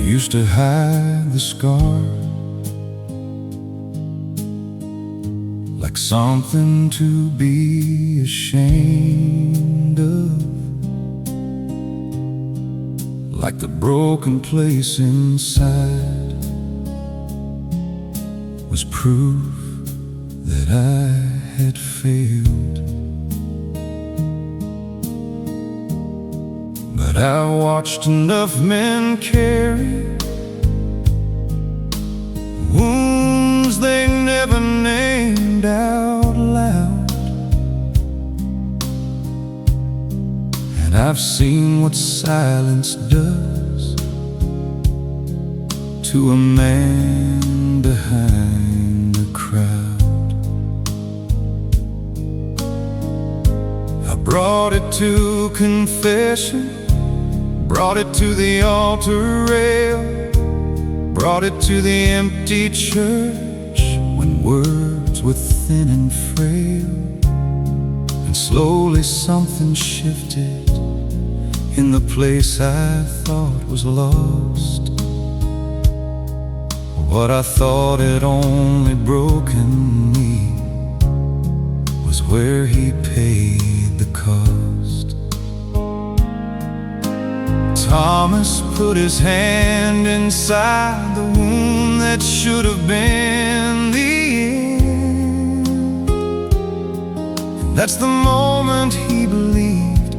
used to hide the scar like something to be ashamed of, like the broken place inside was proof that I had failed. But I watched enough men carry wounds they never named out loud, and I've seen what silence does to a man behind a crowd. I brought it to confession, brought it to the altar rail, brought it to the empty church when words were thin and frail. And slowly something shifted in the place I thought was lost. What I thought had only broken me was where he paid the cost. Thomas put his hand inside the wound that should have been the end. And that's the moment he believed,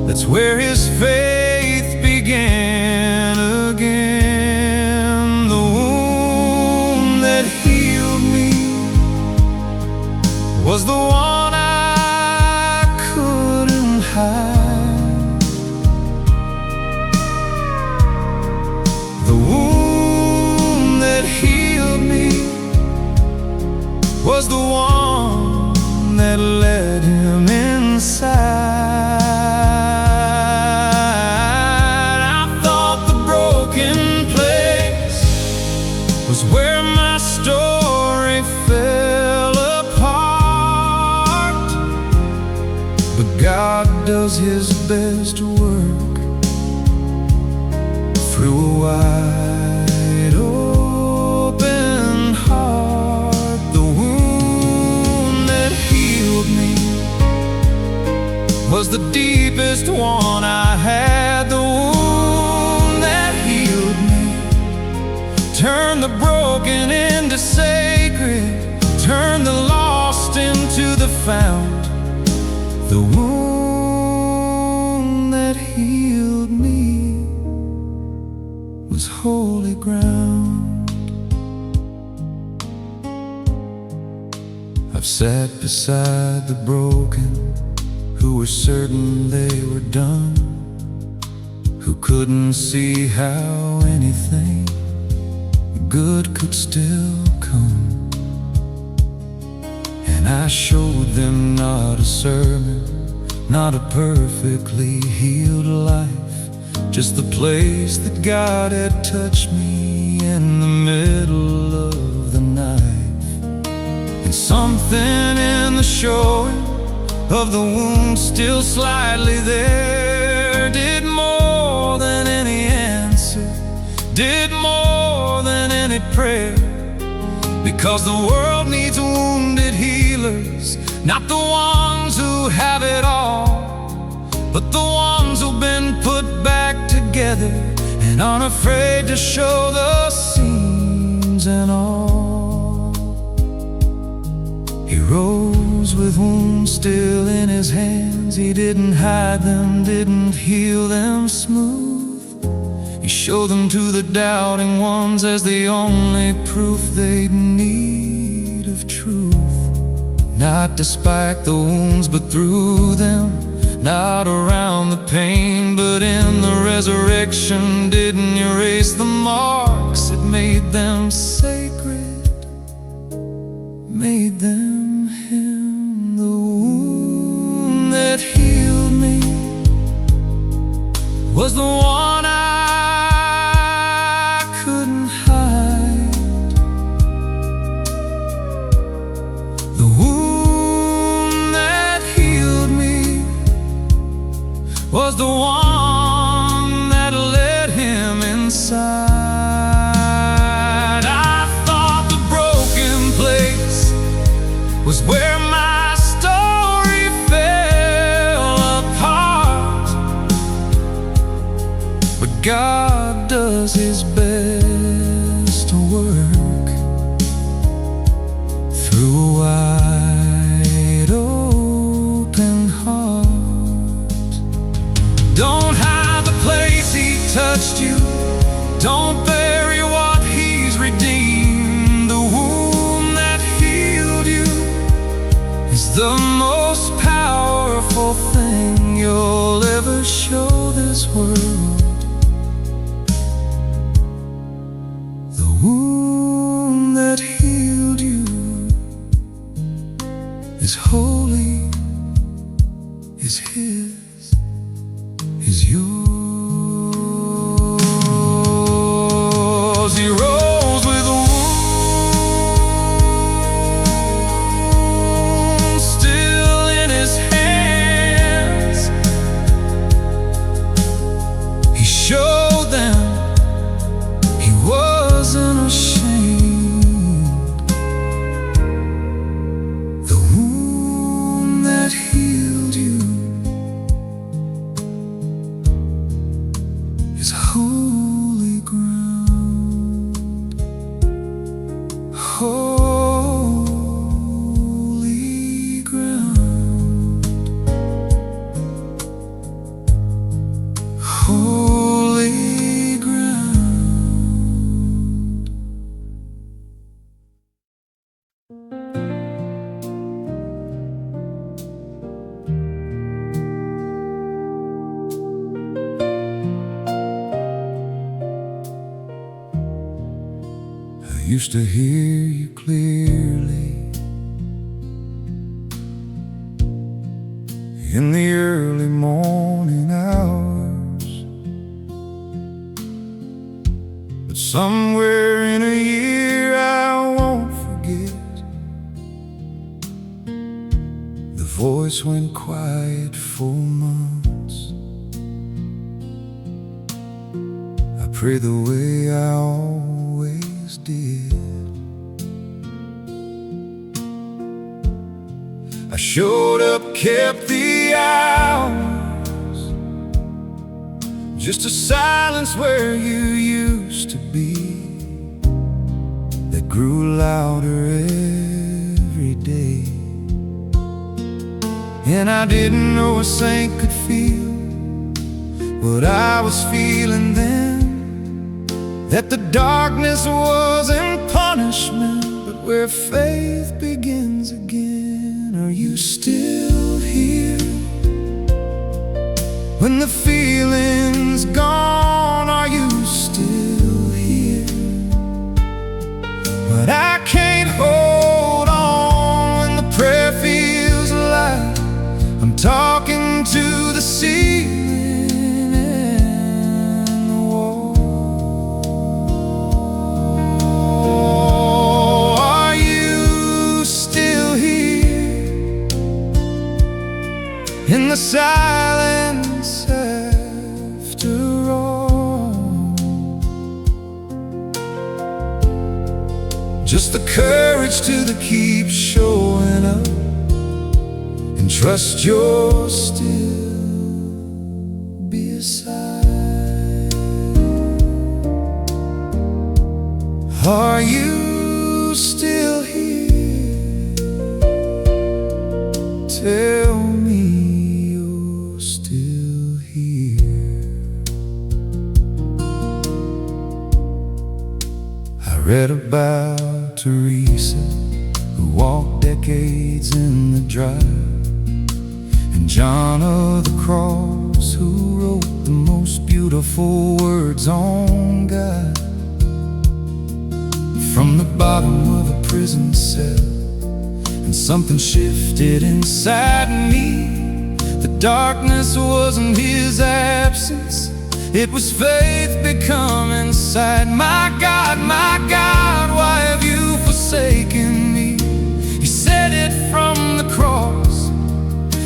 that's where his faith began again. The wound that healed me was the one I couldn't hide. Was the one that led him inside. I thought the broken place was where my story fell apart, but God does His best work through a wide open heart. Was the deepest one I had. The wound that healed me turned the broken into sacred, turned the lost into the found. The wound that healed me was holy ground. I've sat beside the broken who were certain they were done, who couldn't see how anything good could still come. And I showed them not a sermon, not a perfectly healed life, just the place that God had touched me in the middle of the knife. And something in the showing of the wound still slightly there did more than any answer, did more than any prayer. Because the world needs wounded healers, not the ones who have it all, but the ones who've been put back together and aren't afraid to show the seams and all. He rose with wounds still in his hands. He didn't hide them, didn't heal them smooth. He showed them to the doubting ones as the only proof they'd need of truth. Not despite the wounds, but through them. Not around the pain, but in the resurrection. Didn't erase the marks, it made them sacred, made them Him. The wound that healed me was the one I couldn't hide. The wound that healed me was the one that led him inside. God does His best to work through a wide open heart. Don't hide the place He touched you. Don't bury what He's redeemed. The wound that healed you is the most powerful thing you'll ever show this world. The wound that healed you is holy, is His, is yours. He rose with a wound still in His hands. He showed them He wasn't ashamed. The wound that healed you is holy ground. Holy ground. Holy ground. I used to hear you clearly in the early morning hours, but somewhere in a year I won't forget, the voice went quiet for months. I pray the way I always did. I showed up, kept the hours, just a silence where you used to be, that grew louder every day. And I didn't know a saint could feel what I was feeling then, that the darkness wasn't punishment, but where faith begins again. Are you still here when the feeling's gone? Are you still here? But I can't hold on when the prayer feels light. I'm talking to the ceiling and the wall. Are you still here in the silence after all? Just the courage to keep showing up and trust you're still beside. Are you still here? Tell me you're still here. I read about Teresa, who walked decades in the dry, and John of the Cross, who wrote the most beautiful words on God. From the bottom of a prison cell, and something shifted inside me. The darkness wasn't his absence, it was faith becoming sight. My God, why have you forsaken me? He said it from the cross.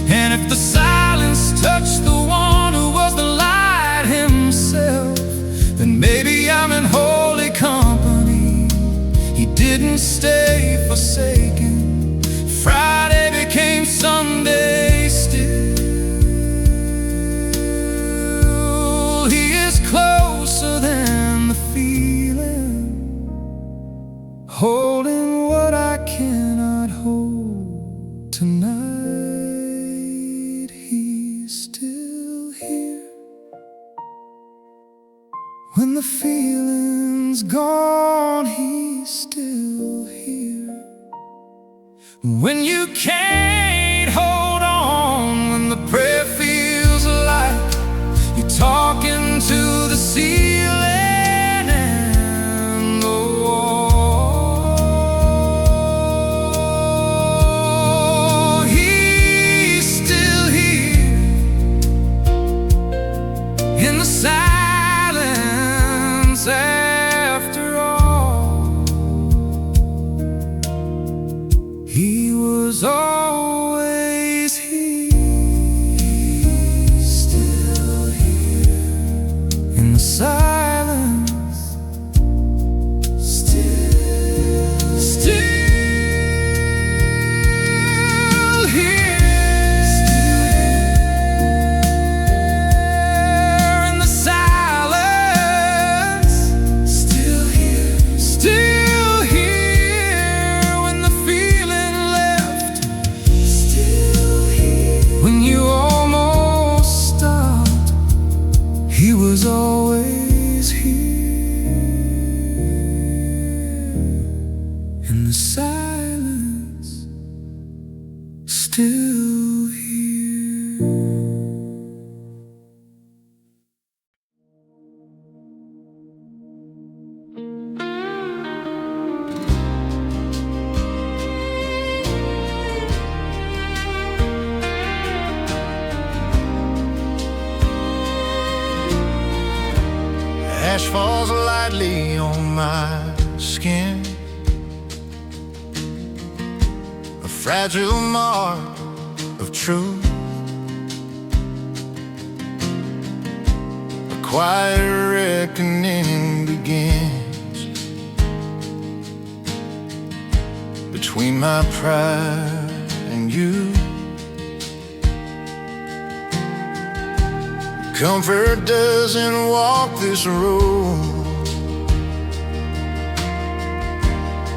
And if the silence touched the one who was the light himself, then maybe I'm in holy company. He didn't stay forsaken. Friday became Sunday still. He is closer than feeling's gone, he's still here. When you can't hold on, when the prayer feels like you're talking to the ceiling and the wall, he's still here in the silence after all. He was always here, still here in the silence, still here in the silence, still here when the feeling left, when you almost stopped. He was always here in the silence, still here. Ash falls lightly on my skin, a fragile mark of truth, a quiet reckoning begins between my pride and you. Comfort doesn't walk this road,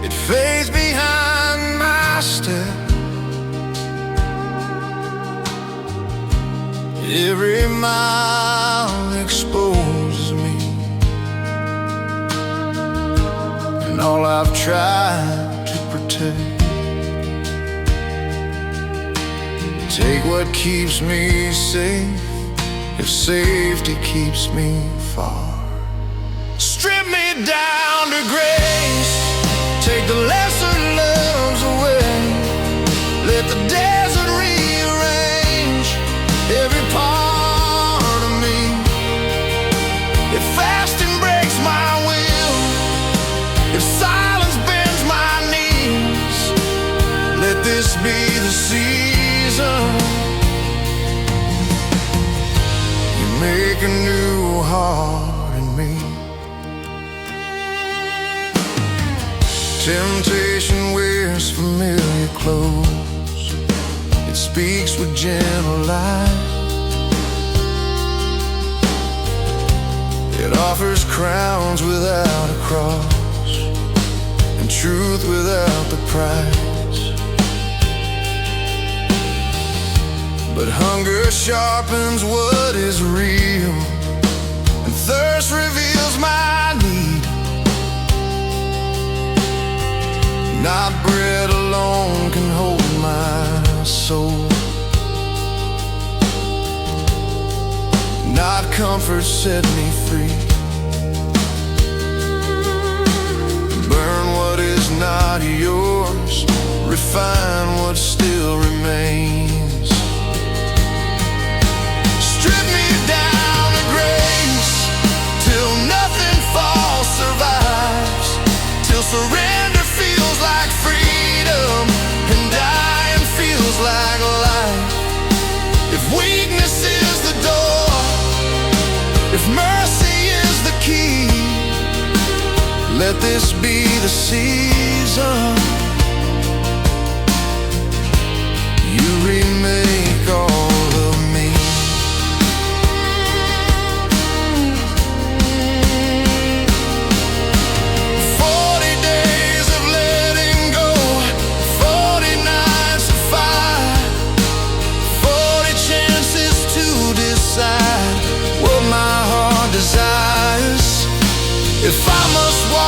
it fades behind my step. Every mile exposes me, and all I've tried to protect. Take what keeps me safe, if safety keeps me far. Strip me down to grace, take the lesser loves away. Let the desert rearrange every part of me. If fasting breaks my will, if silence bends my knees, let this be the season. Make a new heart in me. Temptation wears familiar clothes, it speaks with gentle light, it offers crowns without a cross, and truth without the price. But hunger sharpens what is real, and thirst reveals my need. Not bread alone can hold my soul, not comfort set me free. Burn what is not yours, refine what still remains. Strip me down to grace, till nothing false survives, till surrender feels like freedom, and dying feels like life. If weakness is the door, if mercy is the key, let this be the season. You remake all of me.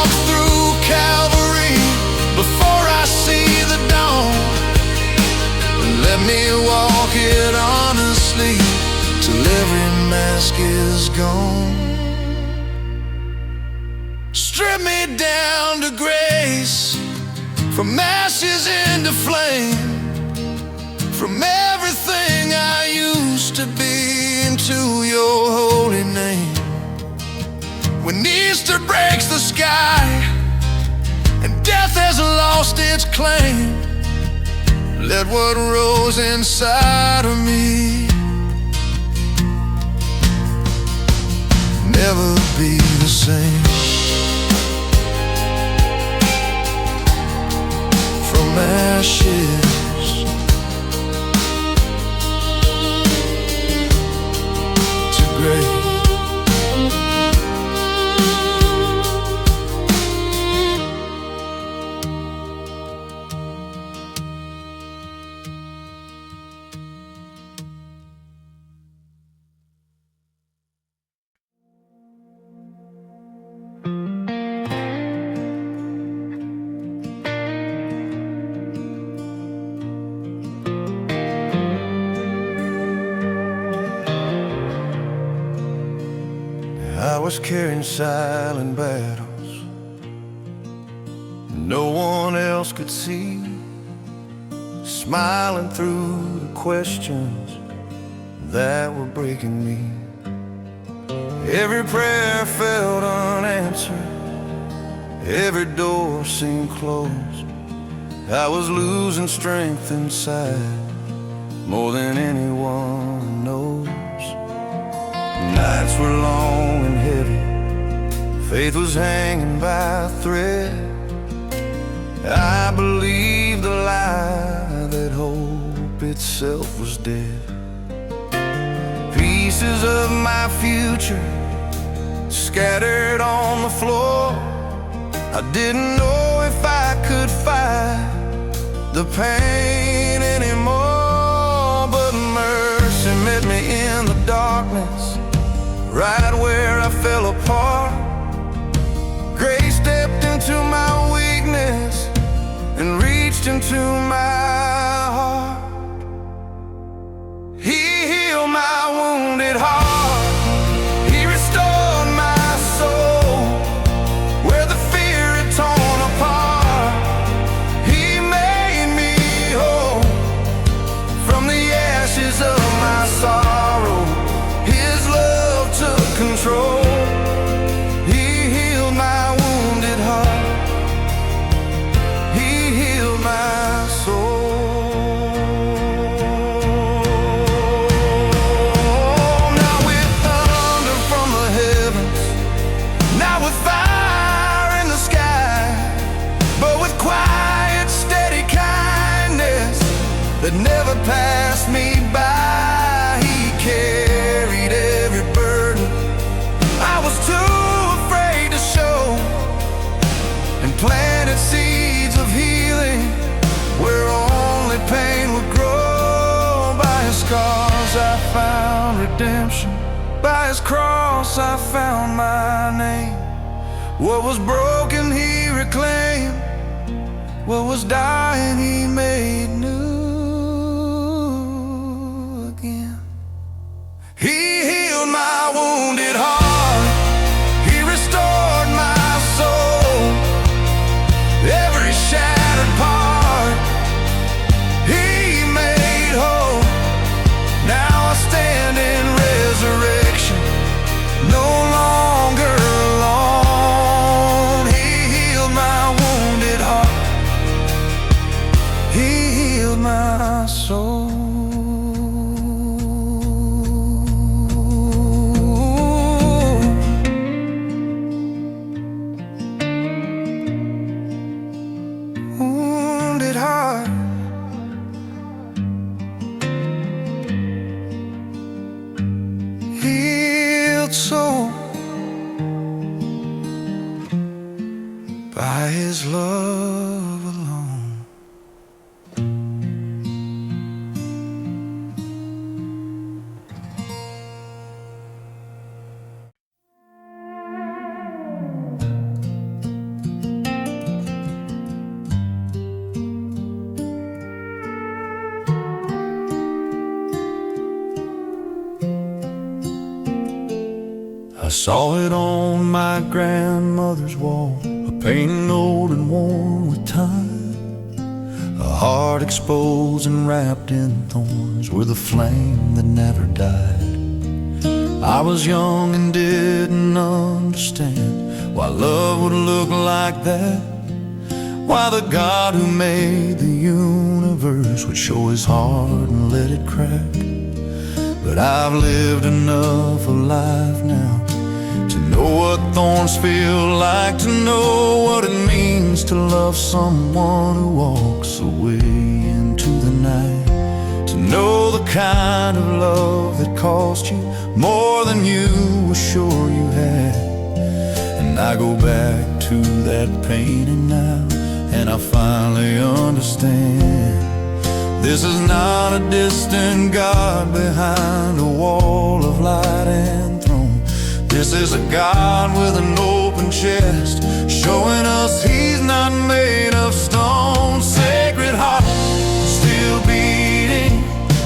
walk through Calvary before I see the dawn. Let me walk it honestly till every mask is gone. Strip me down to grace, from ashes into flame, from everything I used to be into your holy name. When Easter breaks the sky and death has lost its claim, let what rose inside of me never be the same. From ashes to grace. I was carrying silent battles no one else could see, smiling through the questions that were breaking me. Every prayer felt unanswered, every door seemed closed. I was losing strength inside more than anyone knows. Nights were long and heavy, faith was hanging by a thread. I believed the lie that hope itself was dead. Pieces of my future scattered on the floor. I didn't know if I could fight the pain anymore, but mercy met me in the darkness, right where I fell apart. Grace stepped into my weakness and reached into my heart. He healed my wounded heart. He restored my soul where the fear had torn apart. He made me whole from the ashes of my sorrow. His love took control. He healed my wounded heart. He healed my soul. Now with thunder from the heavens, now with fire in the sky, but with quiet, steady kindness that never passed me by. He carried every burden I was too afraid to show, and planted seeds of healing where only pain would grow. By his scars I found redemption, by his cross I found my name. What was broken he reclaimed, what was dying he made new again. He healed my wounded heart. He restored my soul, every shattered part he made whole. Now I stand in resurrection, no longer alone. He healed my wounded heart. He healed my soul. Wounded heart, healed soul, by his love alone. saw it on my grandmother's wall, a painting old and worn with time. A heart exposed and wrapped in thorns, with a flame that never died. I was young and didn't understand why love would look like that, why the God who made the universe would show his heart and let it crack. But I've lived enough of life now to know what thorns feel like, to know what it means to love someone who walks away into the night, to know the kind of love that cost you more than you were sure you had. And I go back to that painting now, and I finally understand. This is not a distant God behind a wall of light and throne. This is a God with an open chest, showing us he's not made of stone. Sacred heart, still beating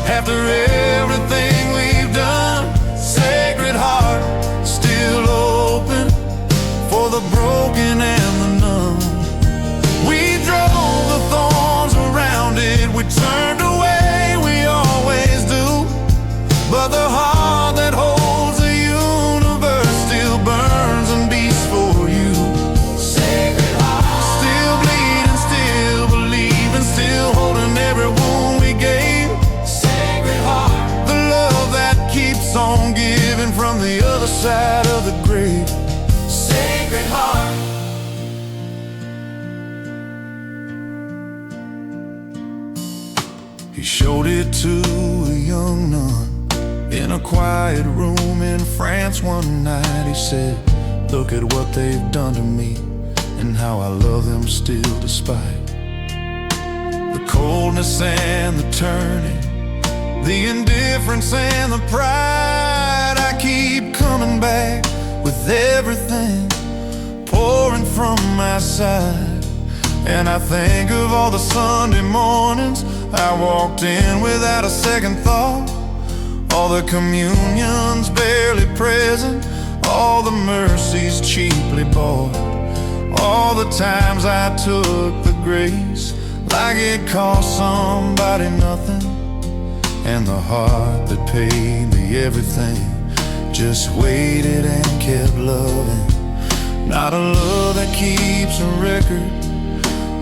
after everything we've done. Sacred heart, still open for the broken and the numb. We drove the thorns around it, we turned away, we always do. But the heart that holds the universe still burns and beats for you. Sacred heart, still bleeding, still believing, still holding every wound we gave. Sacred heart, the love that keeps on giving from the other side of the grave. Sacred heart. He showed it to a young nun in a quiet room in France one night. He said, look at what they've done to me, and how I love them still despite the coldness and the turning, the indifference and the pride. I keep coming back with everything pouring from my side, and I think of all the Sunday mornings I walked in without a second thought, all the communions barely present, all the mercies cheaply bought, all the times I took the grace like it cost somebody nothing, and the heart that paid me everything just waited and kept loving. Not a love that keeps a record,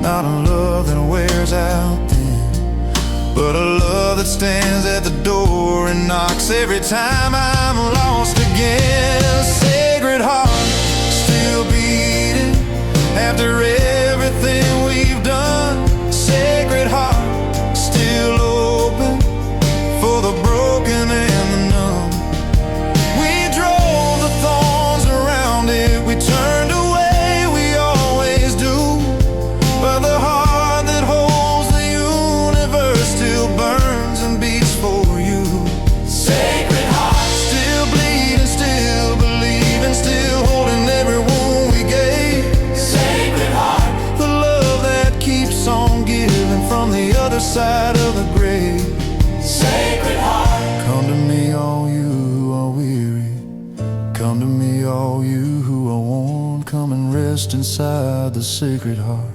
not a love that wears out thin, but a love that stands at the door and knocks every time I'm lost again. Sacred heart, still beating after everything we've done. Sacred heart, still open for the broken and the numb. We drove the thorns around it, we turned away, we always do. But the heart that holds the universe still burns and beats for you. Sacred heart, still bleeding, still believing, still holding every wound we gave. Sacred heart, the love that keeps on giving from the other side of the grave. Sacred heart, come to me all you who are weary, come to me all you who are worn, come and rest inside the sacred heart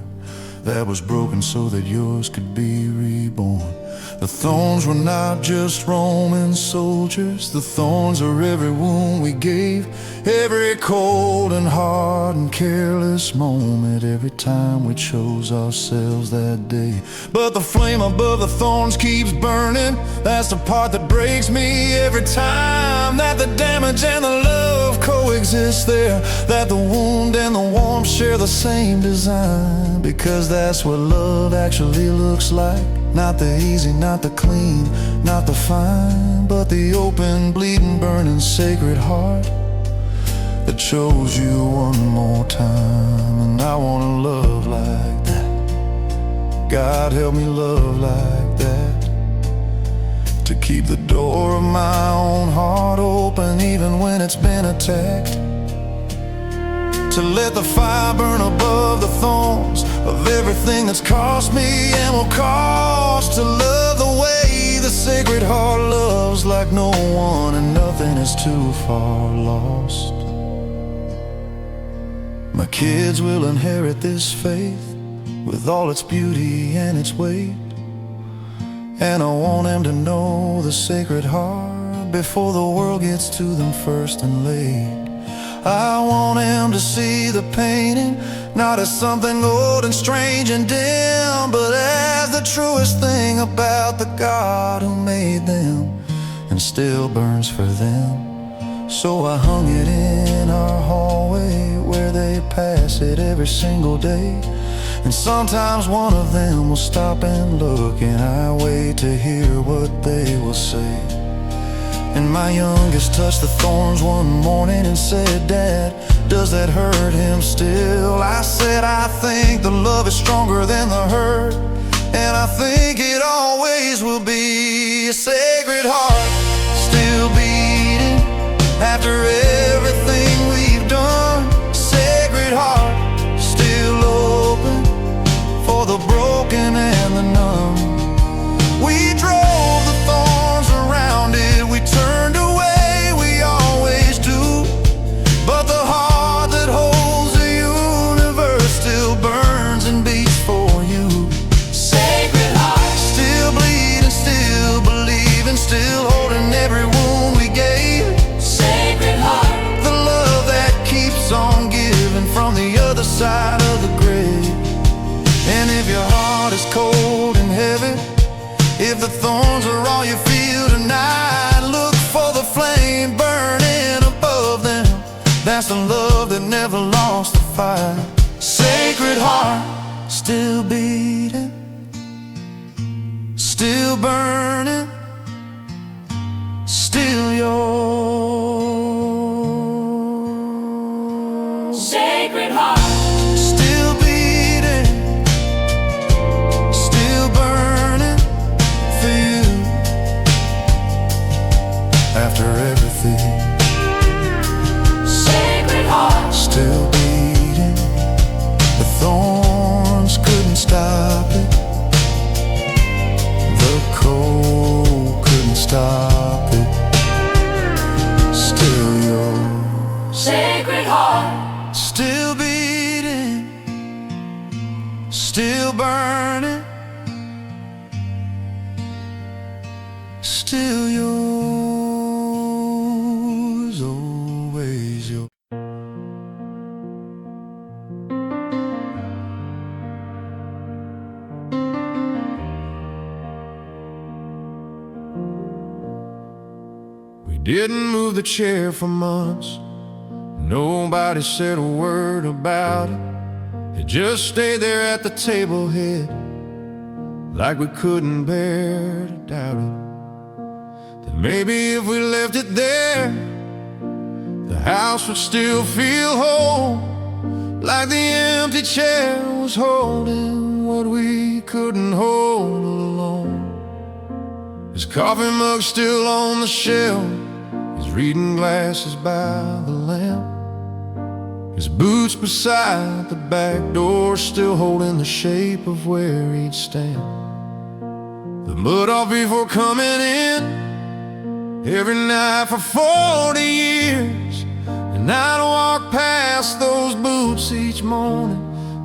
that was broken so that yours could be reborn. The thorns were not just Roman soldiers, the thorns are every wound we gave, every cold and hard and careless moment, every time we chose ourselves that day. But the flame above the thorns keeps burning, that's the part that breaks me every time that the damage and the love coexist there, that the wound and the warmth share the same design, because that's what love actually looks like. Not the easy, not the clean, not the fine, but the open, bleeding, burning, sacred heart that chose you one more time. And I wanna love like that. God help me love like that, to keep the door of my own heart open even when it's been attacked, to let the fire burn above the thorns of everything that's cost me and will cost, to love the way the sacred heart loves like no one, and nothing is too far lost. My kids will inherit this faith with all its beauty and its weight. And I want them to know the Sacred Heart before the world gets to them first and late. I want them to see the painting not as something old and strange and dim, but as the truest thing about the God who made them and still burns for them. So I hung it in our hallway where they pass it every single day. And sometimes one of them will stop and look, and I wait to hear what they will say. And my youngest touched the thorns one morning and said, "Dad, does that hurt him still?" I said, "I think the love is stronger than the hurt, and I think it always will be. A Sacred Heart still beating after everything we've done. Sacred Heart still open for the broken and the numb. We drove the thorns around it, we turned away, we always do, but the heart that holds the universe still burns and beats for you. Sacred Heart still bleeding, still believing, still holding every wound we gave. Sacred Heart, the love that keeps on giving from the other side of the grave. And if your heart is cold and heavy, if the thorns are all you feel tonight, look for the flame burning above them. That's the love that never lost the fight. Sacred Heart still beating, still burning, still yours. Sacred Heart Still beating, still burning for you. After everything, Sacred Heart still beating. The thorns couldn't stop it, the cold couldn't stop it. Still yours. Sacred Heart Still beating, still burning, still yours, always yours. We didn't move the chair for months. Nobody said a word about it. It just stayed there at the table head, like we couldn't bear to doubt it. That maybe if we left it there, the house would still feel whole, like the empty chair was holding what we couldn't hold alone. His coffee mug still on the shelf, his reading glasses by the lamp, his boots beside the back door, still holding the shape of where he'd stand. The mud off before coming in every night for 40 years, and I'd walk past those boots each morning,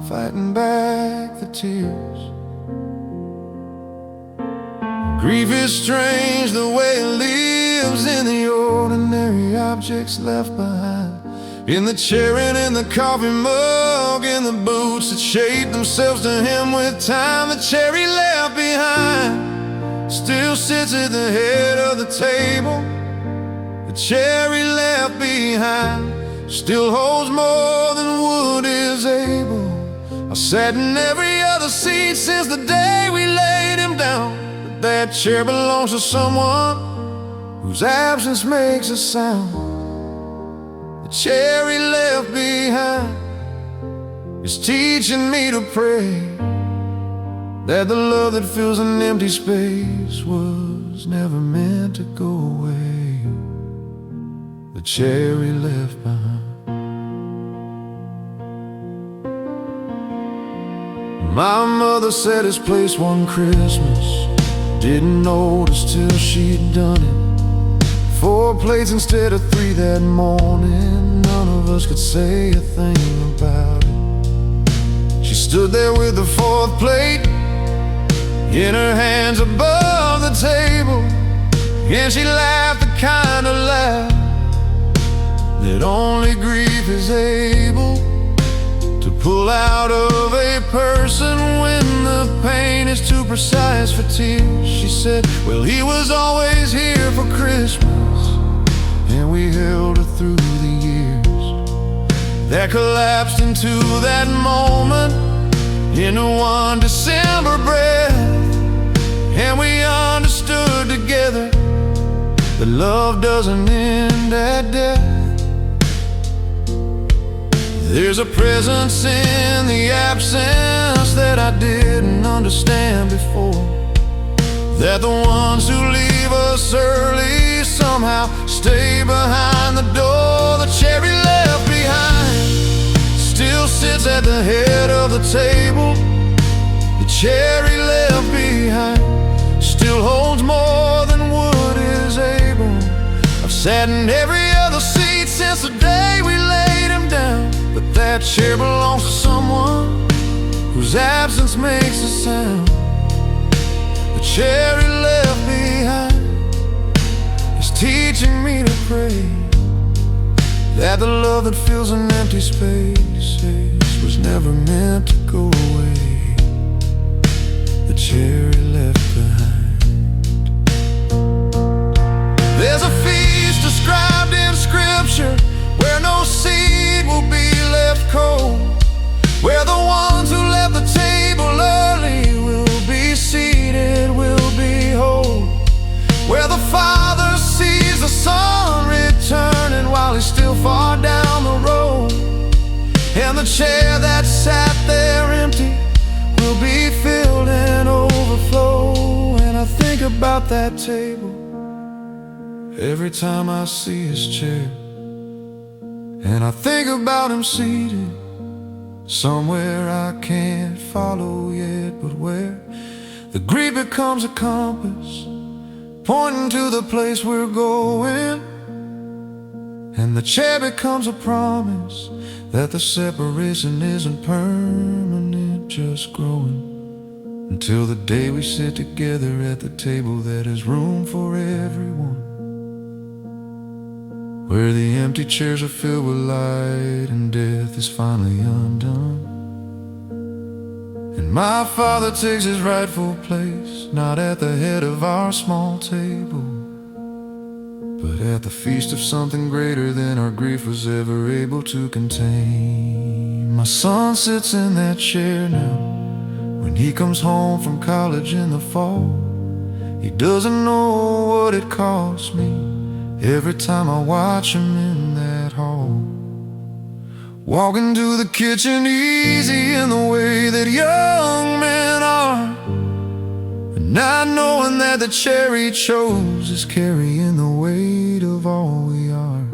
fighting back the tears. Grief is strange the way it lives in the ordinary objects left behind, in the chair and in the coffee mug, in the boots that shaped themselves to him with time. The chair he left behind still sits at the head of the table. The chair he left behind still holds more than wood is able. I sat in every other seat since the day we laid him down, but that chair belongs to someone whose absence makes a sound. The chair he left behind is teaching me to pray that the love that fills an empty space was never meant to go away. The chair he left behind. My mother set his place one Christmas, didn't notice till she'd done it. 4 plates instead of 3 that morning. None of us could say a thing about it. She stood there with the fourth plate in her hands above the table, and she laughed the kind of laugh that only grief is able to pull out of a person when the pain is too precise for tears. She said, well, he was always here for Christmas, and we held her through the years that collapsed into that moment, into one December breath. And we understood together that love doesn't end at death. There's a presence in the absence that I didn't understand before, that the ones who leave us early somehow stay behind the door. The cherry left behind still sits at the head of the table. The cherry left behind still holds more than wood is able. I've sat in every other seat since the day we laid him down, but that chair belongs to someone whose absence makes a sound. The cherry left behind is teaching me to pray that the love that fills an empty space was never meant to go away. The cherry left behind. There's a feast described in Scripture where no seed will be left cold, where the ones who left the table early will be seated, will be whole, where the Father sees the Son returning while he's still far down the road, and the chair that sat there empty will be filled and overflow. And I think about that table every time I see his chair, and I think about him seated somewhere I can't follow yet, but where the greed becomes a compass pointing to the place we're going, and the chair becomes a promise that the separation isn't permanent, just growing until the day we sit together at the table that has room for everyone, where the empty chairs are filled with light and death is finally undone. And my Father takes his rightful place, not at the head of our small table, but at the feast of something greater than our grief was ever able to contain. My son sits in that chair now. When he comes home from college in the fall, he doesn't know what it costs me every time I watch him in that hall, walking to the kitchen easy in the way that young men are, and not knowing that the chair he chose is carrying the weight of all we are.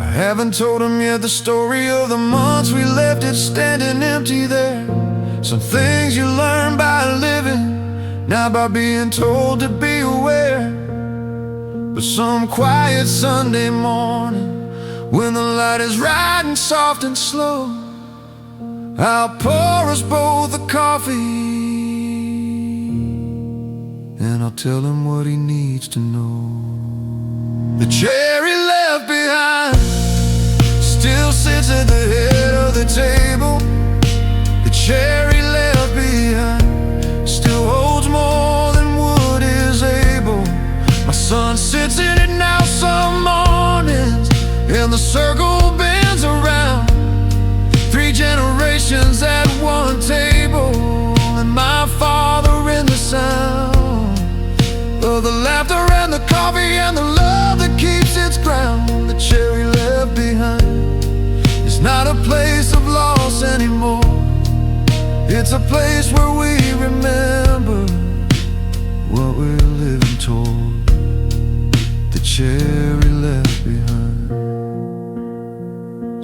I haven't told him yet the story of the months we left it standing empty there. Some things you learn by living, not by being told to be aware. But some quiet Sunday morning, when the light is riding soft and slow, I'll pour us both a coffee, and I'll tell him what he needs to know. The chair he left behind still sits at the head of the table. The chair he left behind still holds more than wood is able. My son sits in it now some mornings, and the circle bends around. 3 generations at one table, and my father in the sound of the laughter and the coffee and the love that keeps its ground. The chair he left behind is not a place of loss anymore. It's a place where we remember what we're living toward. The chair he left behind.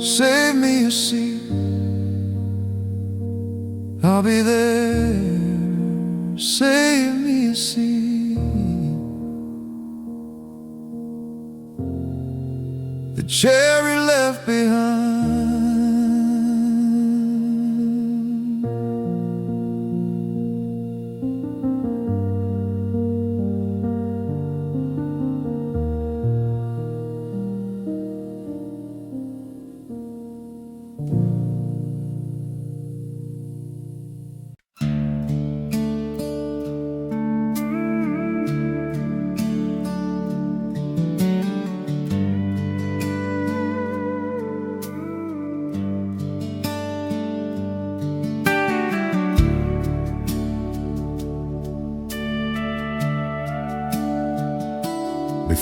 Save me a seat, I'll be there. Save me a seat. The chair he left behind.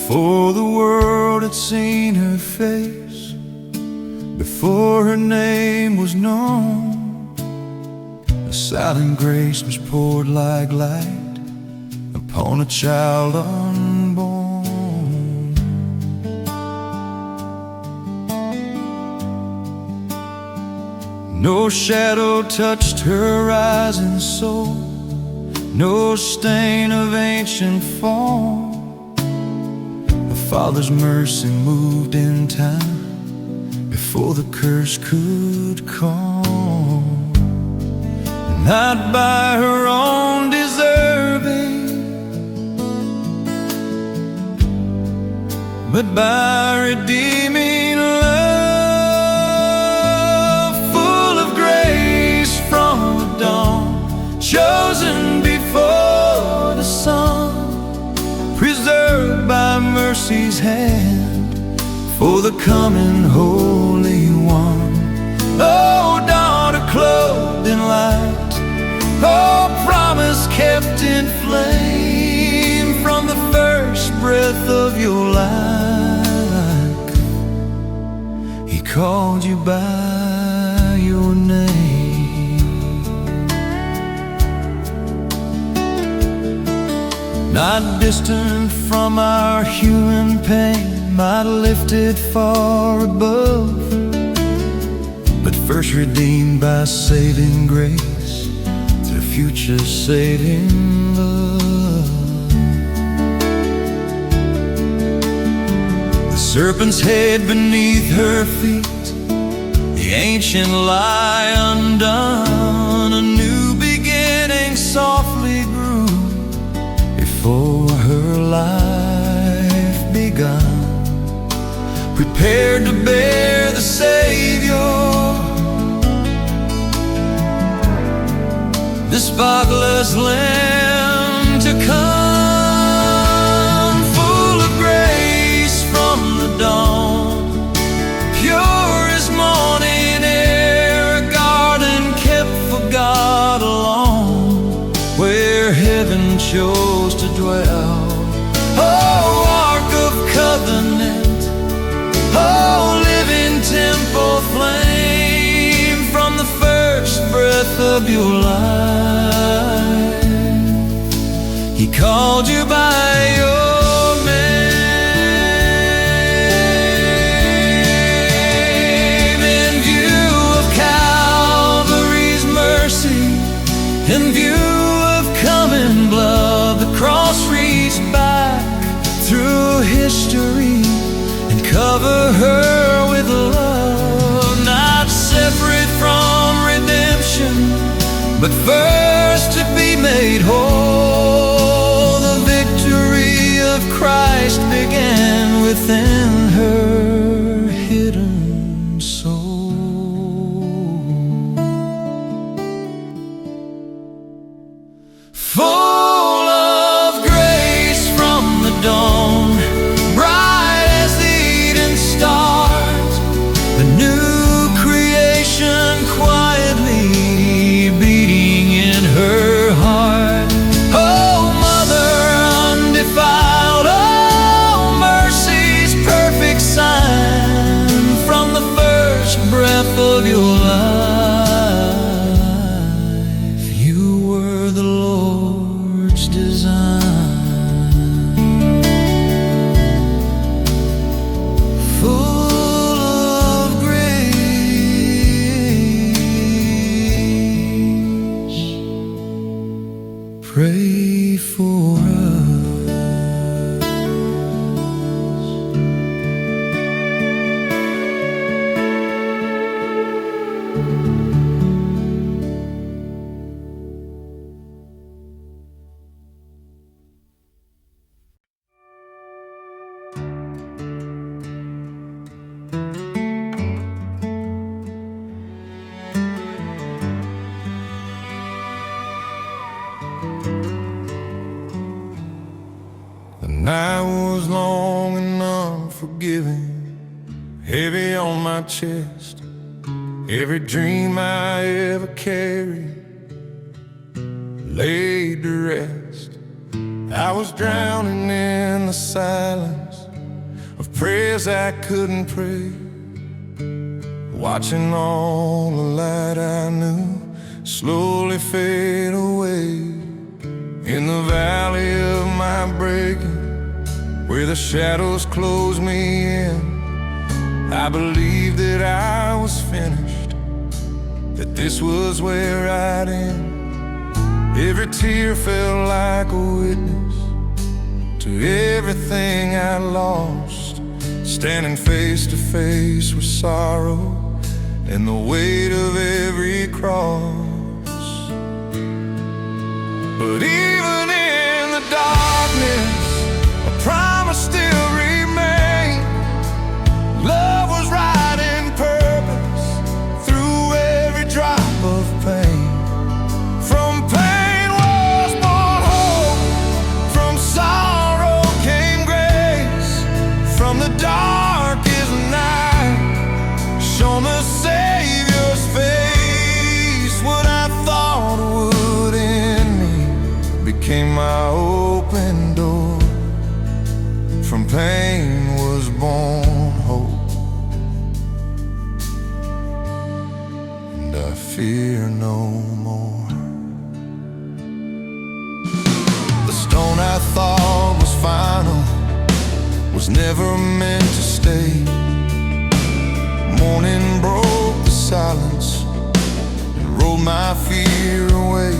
Before the world had seen her face, before her name was known, a silent grace was poured like light upon a child unborn. No shadow touched her rising soul, no stain of ancient form. The Father's mercy moved in time before the curse could come. Not by her own deserving, but by redeeming love, full of grace from the dawn, chosen before the sun, preserved by mercy's hand for the coming Holy One. Oh, daughter clothed in light, oh, promise kept in flame from the first breath of your life. He called you by your name. Not distant from our human pain, not lifted far above, but first redeemed by saving grace to future saving love. The serpent's head beneath her feet, the ancient lie undone, a new beginning softly grew before her life begun, prepared to bear the Savior, the spotless Lamb to come, full of grace from the dawn, pure as morning air, a garden kept for God alone, where heaven chose to dwell. Oh, Ark of Covenant, oh, living temple flame from the first breath of your life. He called you by your name. In view of Calvary's mercy, in view of coming blood, the cross reached back through history and cover her with love, not separate from redemption, but first to be made whole. The victory of Christ began within her hidden soul. Full of grace from the dawn, bright as the Eden stars, the new creation quietly beating in her heart. Oh, Mother undefiled, oh, mercy's perfect sign from the first breath of your life. You were the Lord's design, full of grace. Pray for us. The night was long and unforgiving, heavy on my chest. Every dream I ever carried laid to rest. I was drowning in the silence, prayers I couldn't pray, watching all the light I knew slowly fade away. In the valley of my breaking, where the shadows closed me in, I believed that I was finished, that this was where I'd end. Every tear felt like a witness to everything I lost, standing face to face with sorrow and the weight of every cross. But even in the darkness, a promise still remained. Love was right in purpose through every drop of pain. From pain was born hope, from sorrow came grace. From the darkest night shone the Savior's face. What I thought would end me became my open door. From pain was born hope, and I fear no more. The stone I thought was final was never meant to stay. Morning broke the silence and rolled my fear away.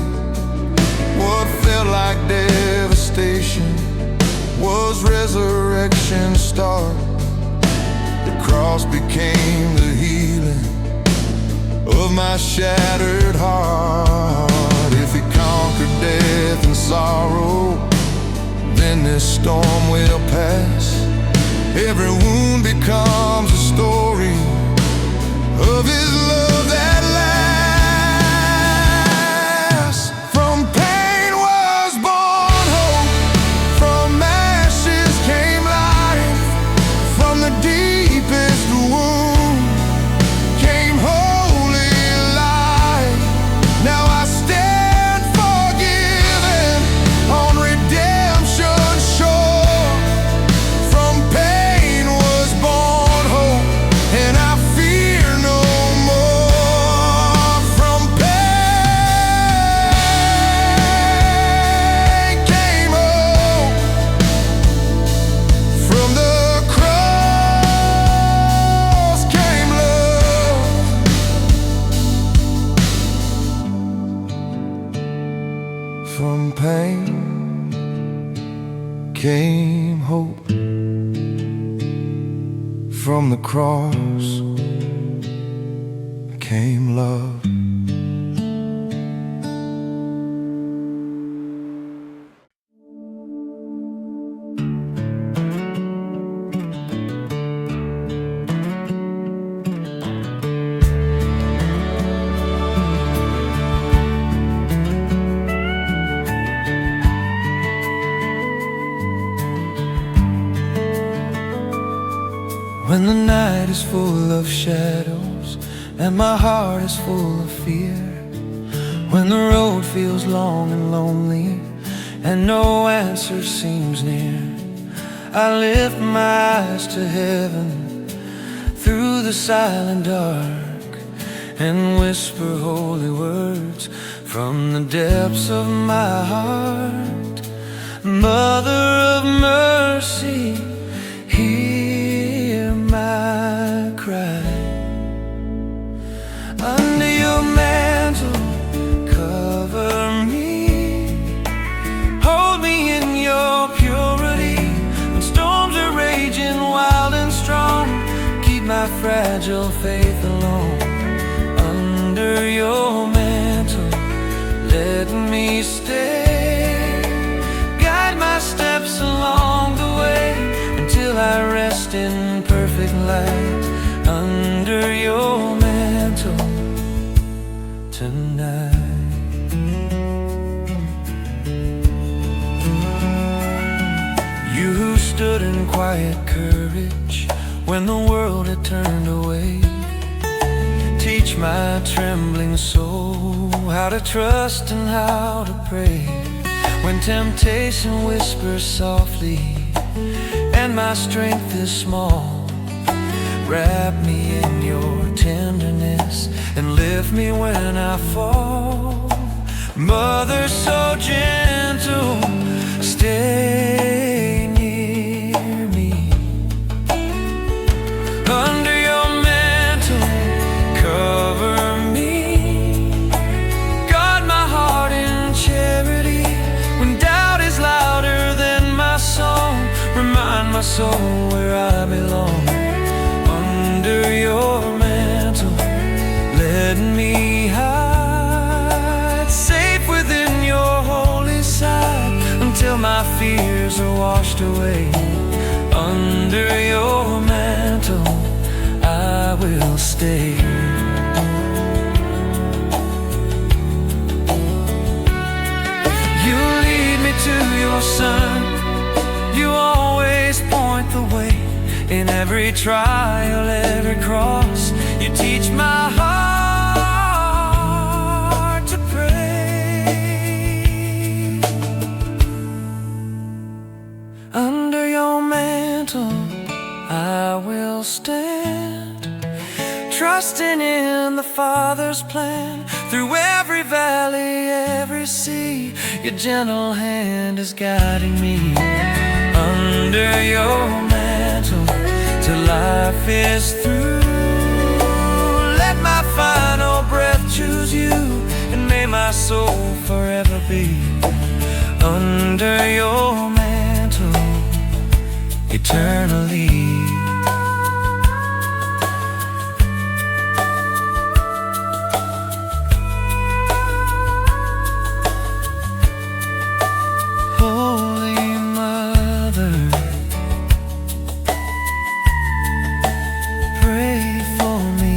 What felt like devastation was resurrection's start. The cross became the healing of my shattered heart. If He conquered death and sorrow, then this storm will pass. Every wound becomes a story of His love that lasts. From pain was born hope, from ashes came life. From the deepest wound came holy light. Now I stand forgiven on redemption's shore. From pain was born hope, and I fear no more. From pain came hope, from the cross came love. From pain came hope, from the cross came love. When the night is full of shadows and my heart is full of fear, when the road feels long and lonely and no answer seems near, I lift my eyes to heaven through the silent dark and whisper holy words from the depths of my heart. Mother of mercy, hear my cry. Under your mantle, cover me. Hold me in your purity. When storms are raging wild and strong, keep my fragile faith alone. Under your mantle, let me stay. Guide my steps along the way until I rest in perfect light. Under your mantle tonight. You who stood in quiet courage when the world had turned away, teach my trembling soul how to trust and how to pray. When temptation whispers softly and when my strength is small. Wrap me in your tenderness and lift me when I fall. Mother so gentle, stay near me. Under your mantle, cover me. Guard my heart in charity. When doubt is louder than my song, remind my soul where I belong. Under your mantle, let me hide, safe within your holy side, until my fears are washed away. Under your mantle, I will stay. You lead me to your Son. You always point the way. In every trial, every cross, you teach my heart to pray. Under your mantle, I will stand, trusting in the Father's plan. Through every valley, every sea, your gentle hand is guiding me. Under your mantle, till life is through, let my final breath choose you, and may my soul forever be under your mantle, eternally. Holy Mother, pray for me.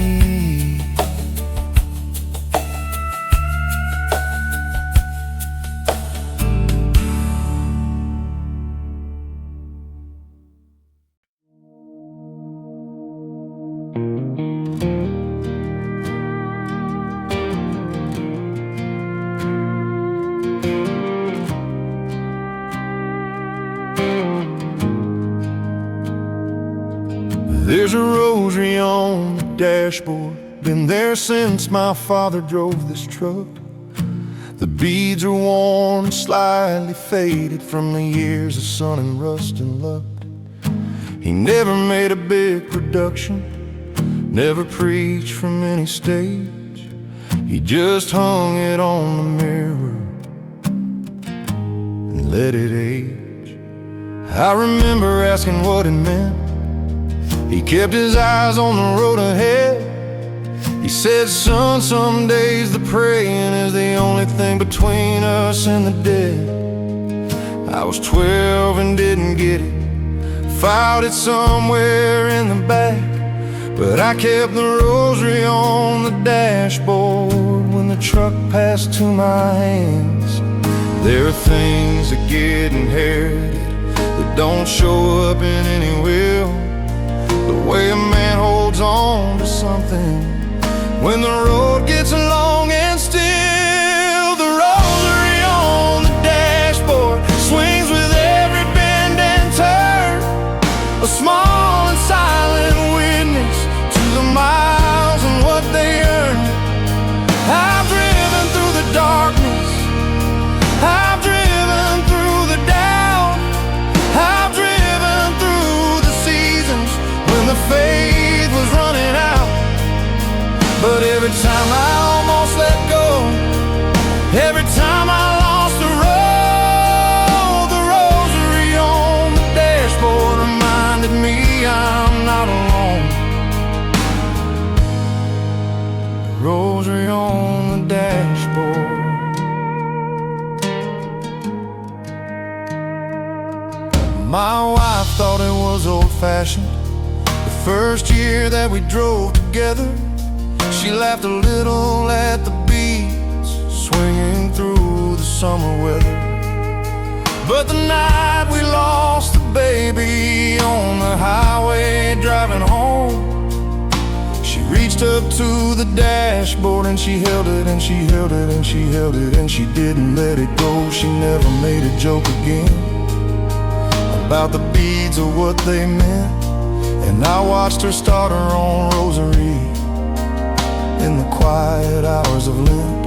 There's a rosary on the dashboard, been there since my father drove this truck. The beads are worn, slightly faded from the years of sun and rust and luck. He never made a big production, never preached from any stage. He just hung it on the mirror and let it age. I remember asking what it meant. He kept his eyes on the road ahead. He said, son, some days the praying is the only thing between us and the dead. I was 12 and didn't get it, filed it somewhere in the back, but I kept the rosary on the dashboard when the truck passed to my hands. There are things that get inherited that don't show up in any will. The way a man holds on to something when the road gets long and still. The rosary on the dashboard swings with every bend and turn, a small and silent witness to the miles and what they earn. I've driven through the darkness, I've driven through the doubt, I've driven through the seasons when the faith was running out. But every time I almost let go, every time I lost the road, the rosary on the dashboard reminded me I'm not alone. The rosary on the dashboard. My wife thought it was old-fashioned the first year that we drove together. She laughed a little at the beats swinging through the summer weather. But the night we lost the baby on the highway driving home, she reached up to the dashboard and she held it and she held it and she held it and she didn't let it go. She never made a joke again about the beads or what they meant. And I watched her start her own rosary in the quiet hours of Lent.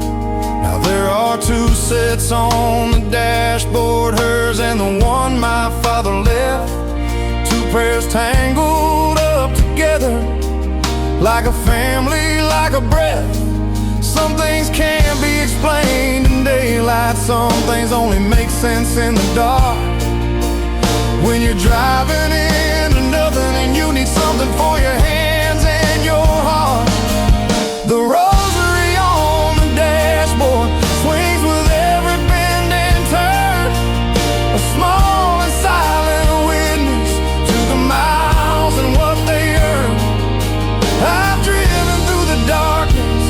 Now there are two sets on the dashboard, hers and the one my father left. Two pairs tangled up together, like a family, like a breath. Some things can't be explained in daylight, some things only make sense in the dark. When you're driving into nothing and you need something for your hands and your heart, the rosary on the dashboard swings with every bend and turn, a small and silent witness to the miles and what they earn. I've driven through the darkness,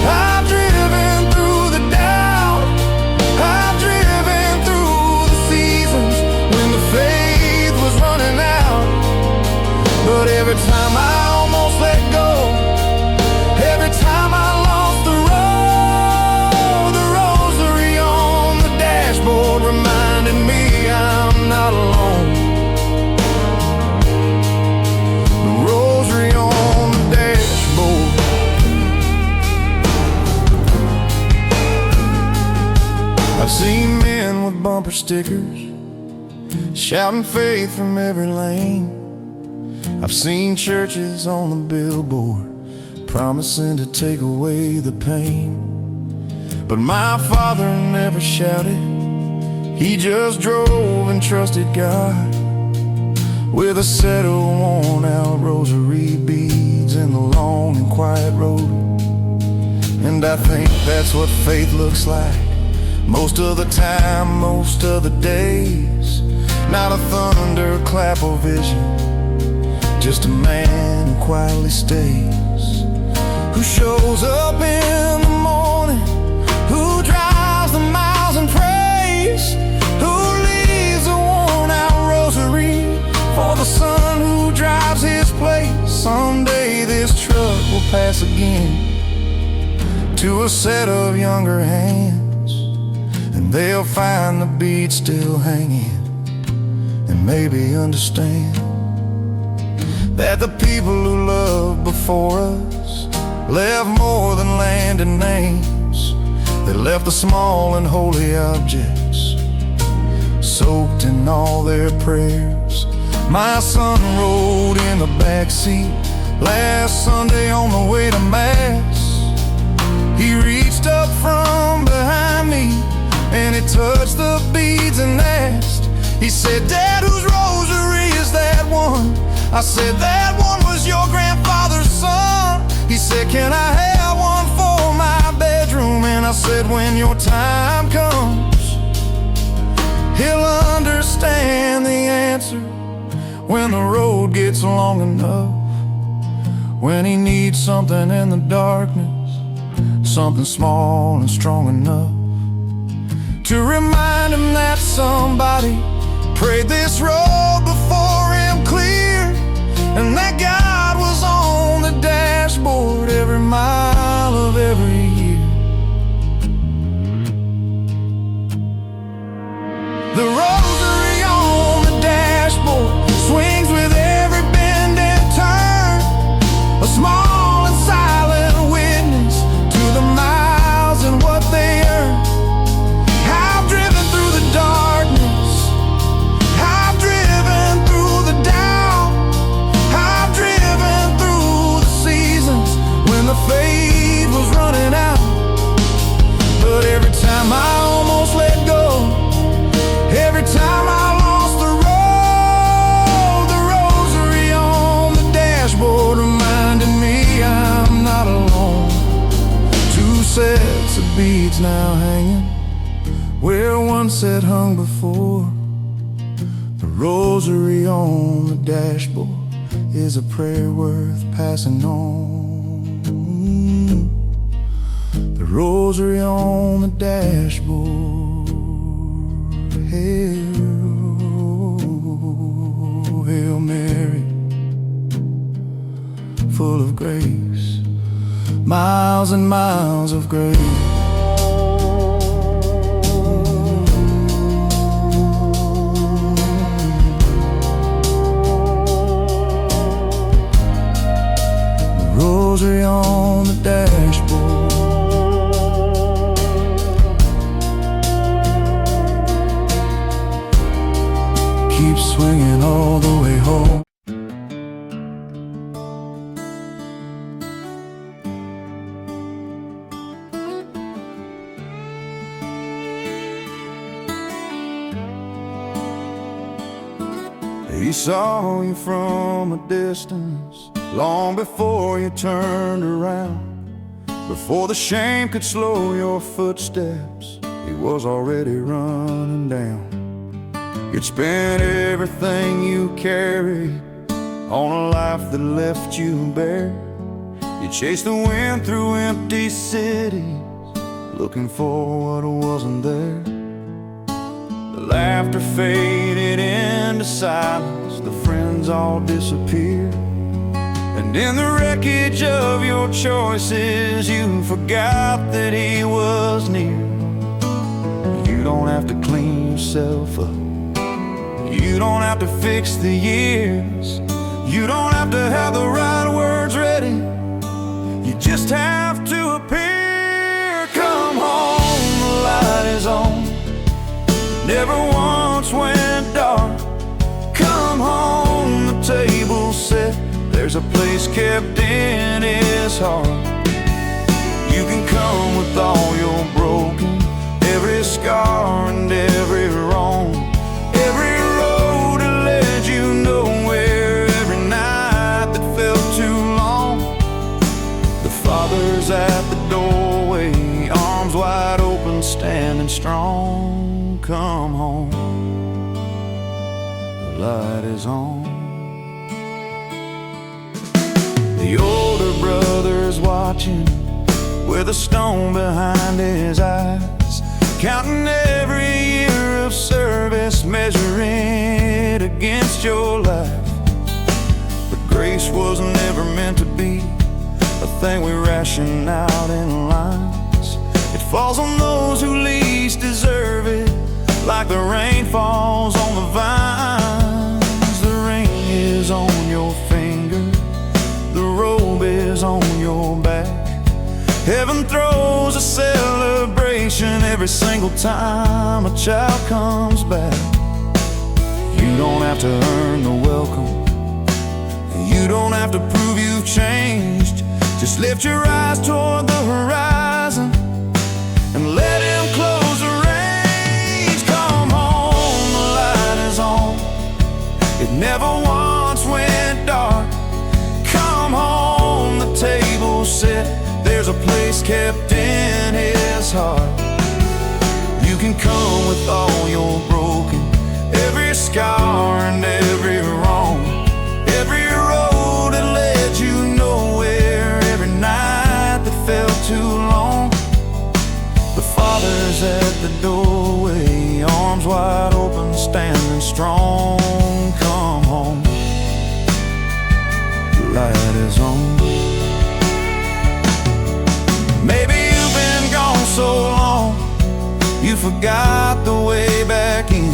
I've driven through the doubt, I've driven through the seasons when the faith was running out. But every time I almost let go, every time I lost the road, the rosary on the dashboard reminded me I'm not alone. The rosary on the dashboard. I've seen men with bumper stickers shouting faith from every lane. I've seen churches on the billboard promising to take away the pain. But my father never shouted, he just drove and trusted God, with a set of worn out rosary beads in the long and quiet road. And I think that's what faith looks like most of the time, most of the days. Not a thunderclap or vision, just a man who quietly stays, who shows up in the morning, who drives the miles and prays, who leaves a worn-out rosary for the son who drives his place. Someday this truck will pass again to a set of younger hands, and they'll find the bead still hanging and maybe understand that the people who loved before us left more than land and names. They left the small and holy objects soaked in all their prayers. My son rode in the back seat last Sunday on the way to Mass. He reached up from behind me and he touched the beads and asked, he said, "Dad, whose rosary is that one?" I said, "That one was your grandfather's son." He said, "Can I have one for my bedroom?" And I said, "When your time comes, he'll understand the answer. When the road gets long enough, when he needs something in the darkness, something small and strong enough to remind him that somebody prayed this road before him clear, and that God was on the dashboard every mile of every year." The rosary on the dashboard swings with every bend and turn, a small and silent witness to the miles and what they earn. I've driven through the darkness, I've driven through the doubt, I've driven through the seasons when the faith was running out. But every time I almost let go, every time I lost the road, the rosary on the dashboard reminded me I'm not alone. Two sets of beads now hanging where one set hung before. The rosary on the dashboard is a prayer worth passing on. The rosary on the dashboard. Hail, Hail Mary, full of grace, miles and miles of grace. rosary on the dashboard. Keep swinging all the way home. He saw you from a distance long before you turned around. Before the shame could slow your footsteps, he was already running down. You'd spent everything you carried on a life that left you bare. You chased the wind through empty cities, looking for what wasn't there. The laughter faded into silence, the friends all disappeared. And in the wreckage of your choices, you forgot that he was near. You don't have to clean yourself up, you don't have to fix the years, you don't have to have the right words ready, you just have to appear. Come home, the light is on, never once went dark. Come home, the table's set, there's a place kept in his heart. You can come with all your broken, every scar and every wrong, every road that led you nowhere, every night that felt too long. The Father's at the doorway, arms wide open, standing strong. Come home, the light is on. The older brother's watching with a stone behind his eyes, counting every year of service, measuring it against your life. But grace was never meant to be a thing we ration out in lines. It falls on those who least deserve it, like the rain falls on the vines. The ring is on your finger, the robe is on your back. Heaven throws a celebration every single time a child comes back. You don't have to earn the welcome, you don't have to prove you've changed. Just lift your eyes toward the horizon and let him close the range. Come home, the light is on, it never once went dark. Come home, the table's set, there's a place kept in his heart. You can come with all your broken, every scar and every wrong, every road that led you nowhere, every night that felt too long. The Father's at the doorway, arms wide open, standing strong. Come home, the light is on. Maybe you've been gone so long, you forgot the way back in.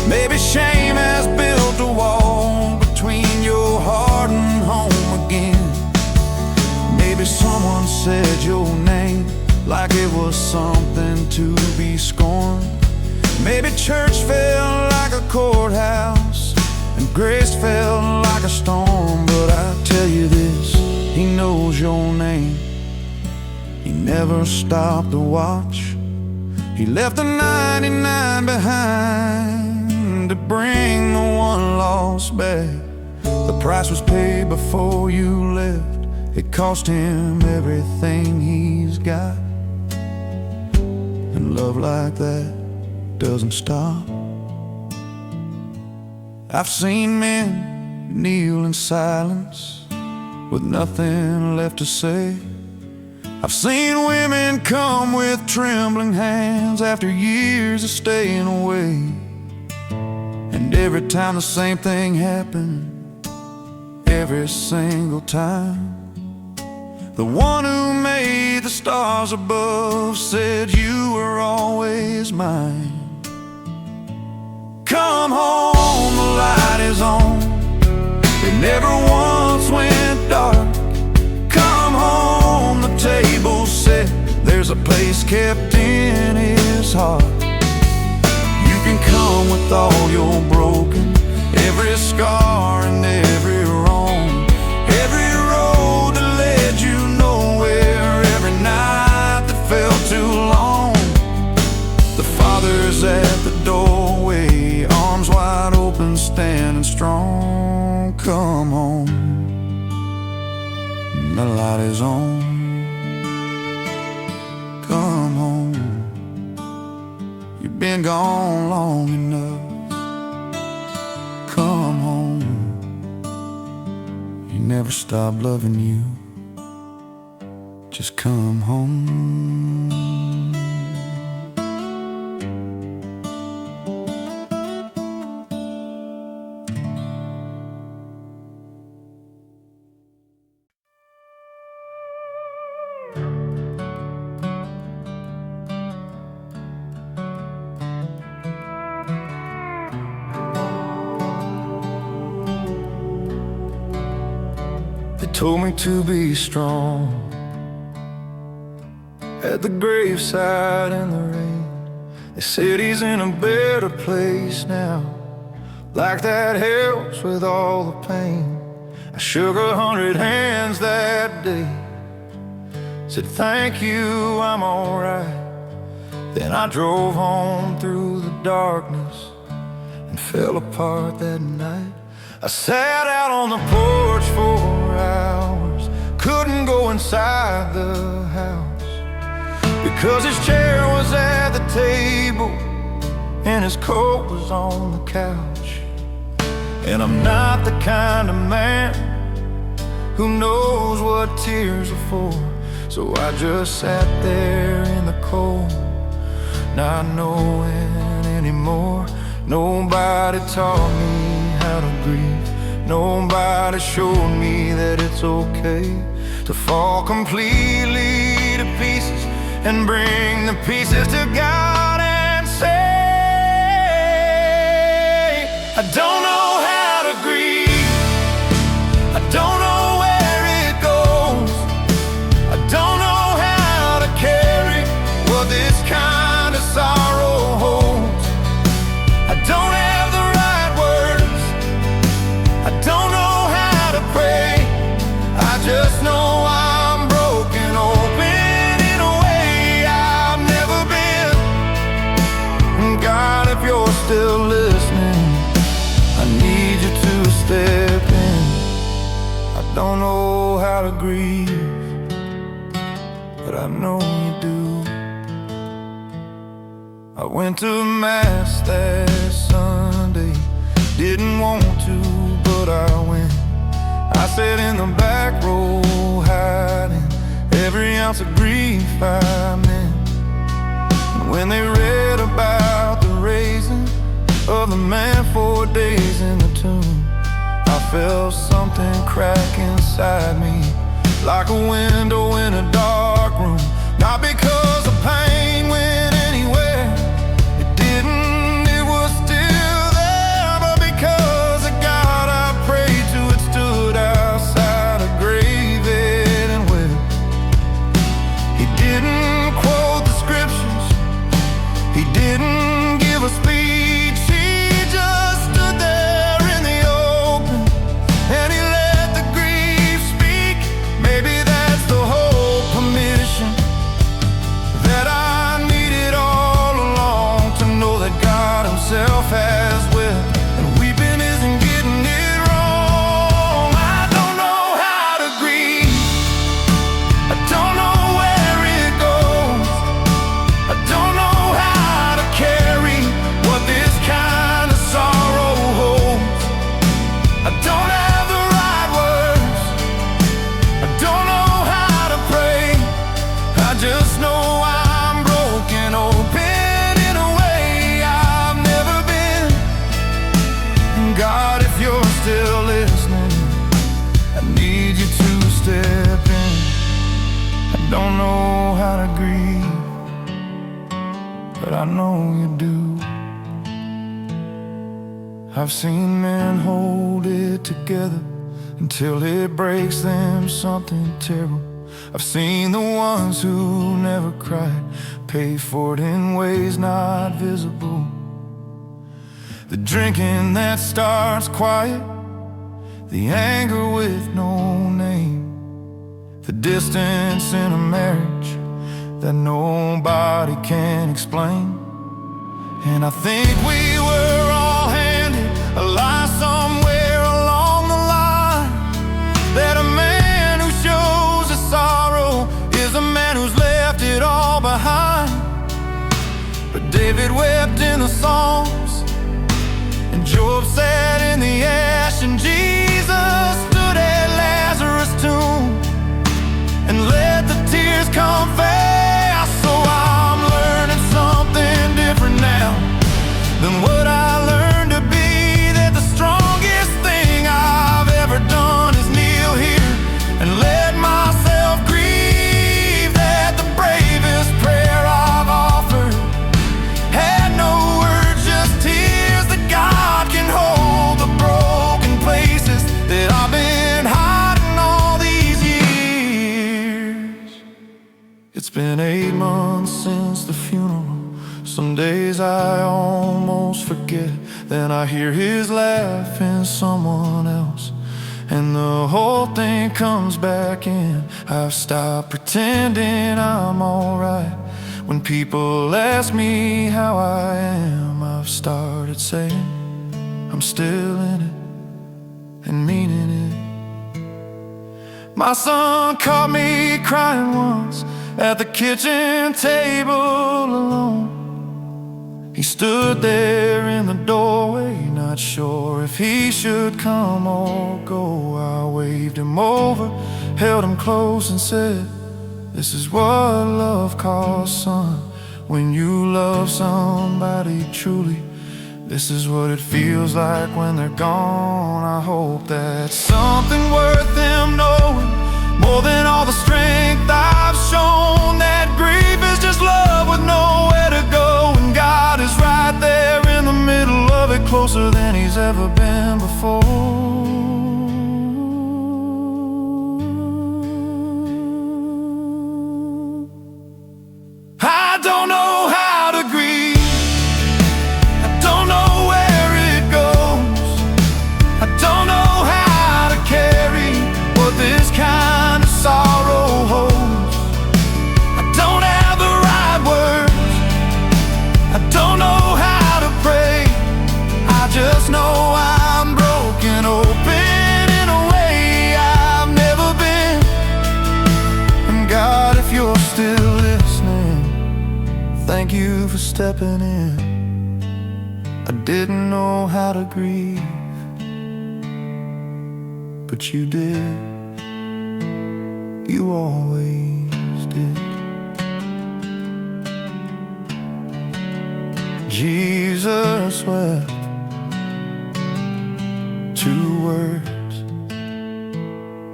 Maybe shame has built a wall between your heart and home again. Maybe someone said your name like it was something to be scorned. Maybe church felt like a courthouse and grace felt like a storm. But I tell you this, he knows your name. He never stopped to watch, he left the 99 behind to bring the one lost back. The price was paid before you left, it cost him everything he's got. And love like that doesn't stop. I've seen men kneel in silence with nothing left to say. I've seen women come with trembling hands after years of staying away. And every time the same thing happened, every single time, the one who made the stars above said you were always mine. Come home, the light is on, it never once went dark. Come there's a place kept in His heart. You can come with all your broken, every scar and every wrong, every road that led you nowhere, every night that felt too long. The Father's at the doorway, arms wide open, standing strong. Come home, the light is on. Come home, you've been gone long enough. Come home, He never stopped loving you. Just come home. They told me to be strong at the graveside in the rain. They said he's in a better place now, like that helps with all the pain. I shook 100 hands that day, said thank you, I'm alright. Then I drove home through the darkness and fell apart that night. I sat out on the porch for hours, couldn't go inside the house, because his chair was at the table and his coat was on the couch. And I'm not the kind of man who knows what tears are for, so I just sat there in the cold, not knowing anymore. Nobody taught me how to grieve, nobody showed me that it's okay to fall completely to pieces and bring the pieces to God and say, I don't know how to grieve, I don't know where it goes, I don't know how to carry what this kind of sorrow holds. I don't have the right words, I don't know how to pray, I just know I'm broken open in a way I've never been. God, if you're still listening, I need you to step in. I don't know how to grieve, but I know you do. I went to Mass that Sunday, didn't want to, but I went. I sat in the back row hiding every ounce of grief I meant. And when they read about the raising of the man 4 days in the tomb, I felt something crack inside me, like a window in a dark room. Not because the pain went anywhere, it didn't, it was still there, but because the God I prayed to had stood outside a grave and wept. He didn't quote the scriptures, he didn't give a speech, he just stood there in the open and he let the grief speak. Maybe that's the whole permission that I needed all along, to know that God himself has wept and weeping isn't getting it wrong. I don't know how to grieve, I don't know where it goes, I don't know how to carry what this kind of sorrow holds. I don't have the right words, I don't know how to pray, I just know I'm broken open in a way I've never been. God, if you're still listening, I need you to step in. I don't know how to grieve, but I know you do. I've seen men hold it together until it breaks them something terrible. I've seen the ones who never cried pay for it in ways not visible. The drinking that starts quiet, the anger with no name, the distance in a marriage that nobody can explain. And I think we were all handed a lie somewhere along the line, that a man who shows his sorrow is a man who's left it all behind. But David wept in the Psalms, and Job sat in the ash, and Jesus stood at Lazarus' tomb and let the tears come fast. So I'm learning something different now than what I learned to be, that the strongest thing I've ever done is kneel here and let myself grieve, that the bravest prayer I've offered had no words, just tears, that God can hold the broken places that I've been hiding all these years. It's been 8 months since the funeral. Some days I almost forget, then I hear his laugh in someone else, and the whole thing comes back in. I've stopped pretending I'm alright. When people ask me how I am, I've started saying I'm still in it and meaning it. My son caught me crying once at the kitchen table alone. He stood there in the doorway, not sure if he should come or go. I waved him over, held him close and said, this is what love calls, son. When you love somebody truly, this is what it feels like when they're gone. I hope that's something worth them knowing, more than all the strength I've shown, that grief is just love with nowhere to go, and God is right there in the middle of it, closer than he's ever been before. I don't know how to grieve, I don't know where it goes, I don't know how to carry what this kind of sorrow holds. I don't have the right words, I don't know how to pray, I just know I'm broken open in a way I've never been. And God, if you're still listening, thank you for stepping in. I didn't know how to grieve, but you did. You always did. Jesus wept, 2 words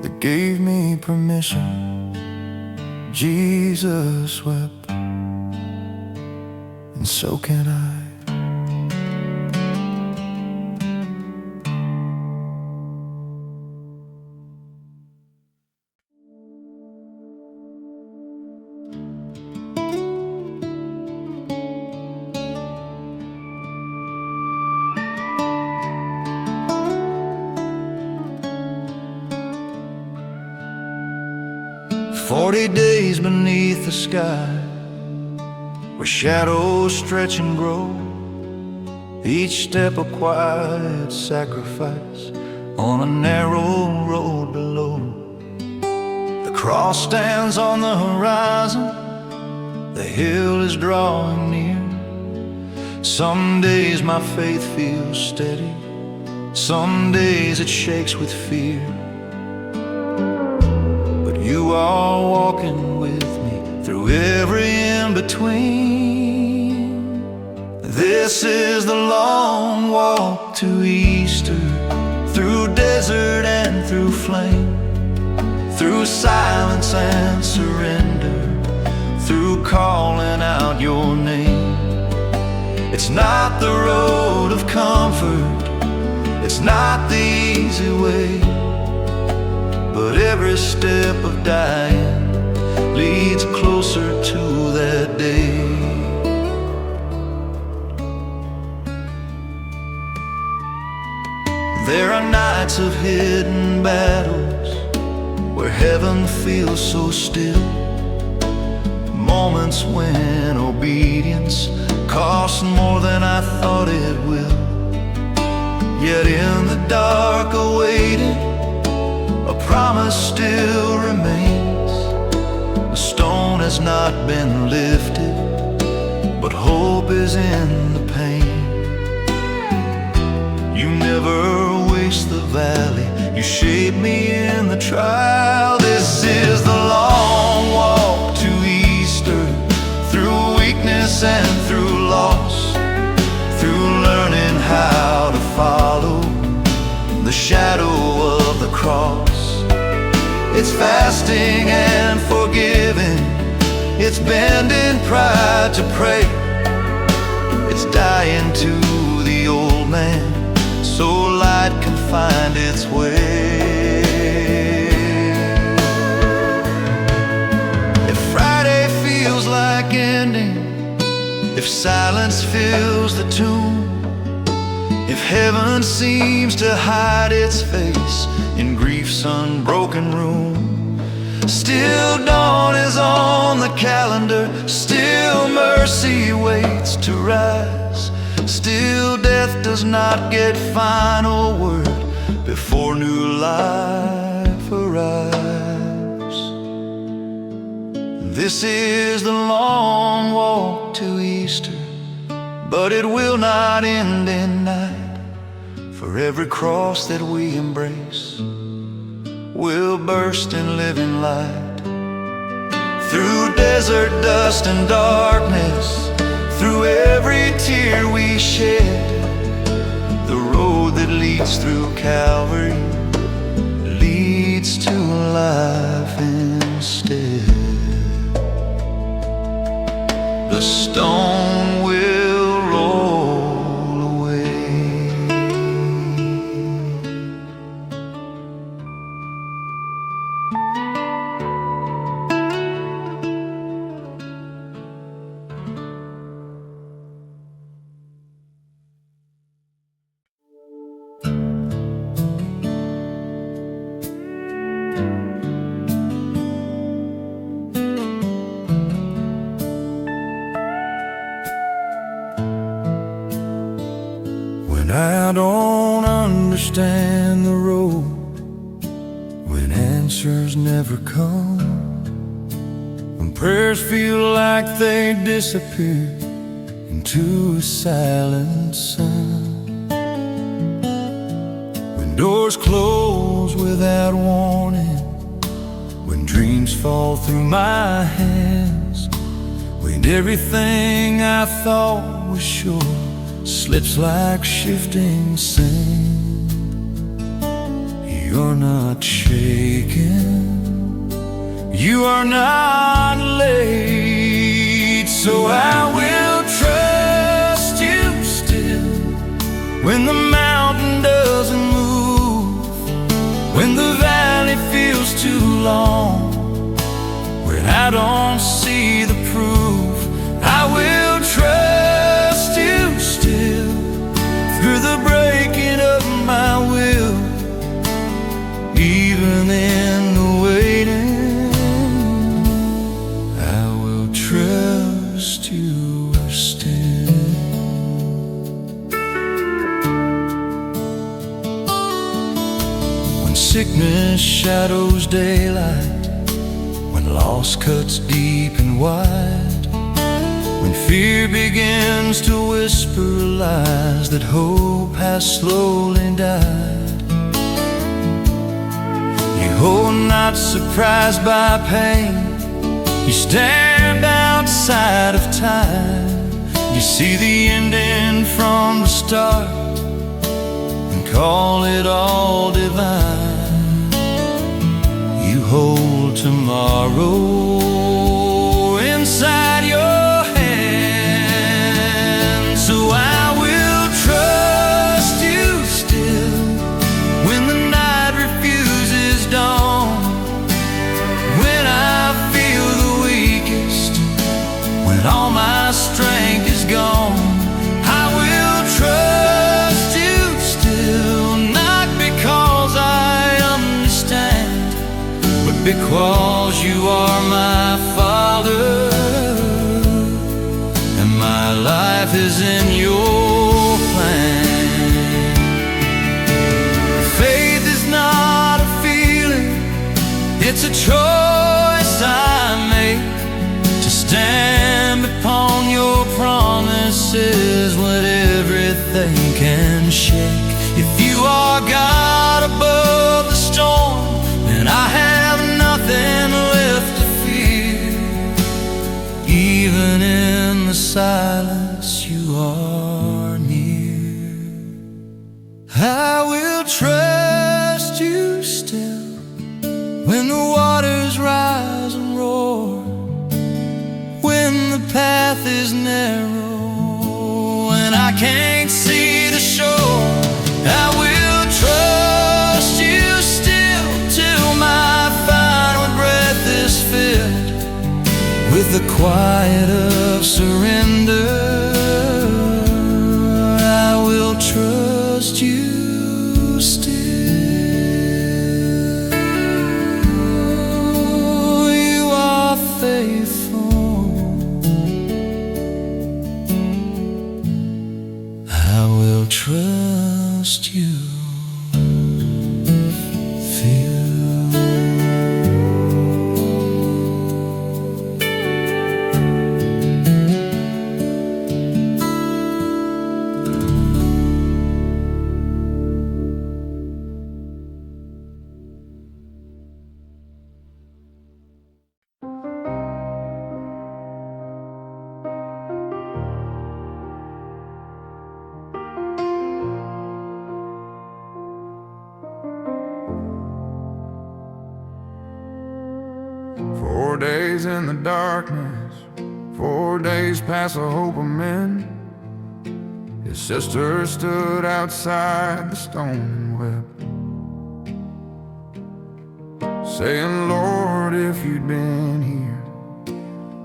that gave me permission. Jesus wept, and so can I. "40 days beneath the sky, where shadows stretch and grow, each step a quiet sacrifice on a narrow road below. The cross stands on the horizon, the hill is drawing near. Some days my faith feels steady, some days it shakes with fear. You are walking with me through every in-between. This is the long walk to Easter, through desert and through flame, through silence and surrender, through calling out your name. It's not the road of comfort, it's not the easy way, but every step of dying leads closer to that day. There are nights of hidden battles where heaven feels so still, moments when obedience costs more than I thought it will. Yet in the dark awaiting, a promise still remains. The stone has not been lifted, but hope is in the pain. You never waste the valley, you shape me in the trial. This is the long walk to Easter, through weakness and through loss, through learning how to follow the shadow of the cross. It's fasting and forgiving, it's bending pride to pray, it's dying to the old man so light can find its way. If Friday feels like ending, if silence fills the tomb, if heaven seems to hide its face in grief's unbroken room, still dawn is on the calendar, still mercy waits to rise, still death does not get final word before new life arrives. This is the long walk to Easter, but it will not end in night. For every cross that we embrace will burst in living light. Through desert dust and darkness, through every tear we shed, the road that leads through Calvary leads to life instead. The stone will roll away. I don't understand the road, when answers never come, when prayers feel like they disappear into a silent sun, when doors close without warning, when dreams fall through my hands, when everything I thought was sure slips like shifting sand. You're not shaken, you are not late, so I will trust you still. When the mountain doesn't move, when the valley feels too long, when I don't see the proof, I will trust you still. Through the breaking of my will, even in the waiting, I will trust you still. When sickness shadows daylight, when loss cuts deep and wide, when fear begins to whisper lies that hope has slowly died, you hold not surprised by pain, you stand outside of time, you see the ending from the start and call it all divine. You hold tomorrow inside your so I will trust you still. When the night refuses dawn, when I feel the strength is gone, I will trust you still, not because I understand, but because you are my Father, and my life is in your plan. Faith is not a feeling, it's a choice I make, to stand upon your promises when everything can shake. If you are God above the storm, then I have nothing left to fear. Even in the silence, you are near. I will trust you still when the waters rise and roar, when the path is narrow and I can't see the shore. I will trust you still till my final breath is filled with the quiet of surrender. I will trust you still. You are faithful. I will trust you. Four days in the darkness, 4 days past the hope of men. His sister stood outside the stone and wept, saying, Lord, if you'd been here,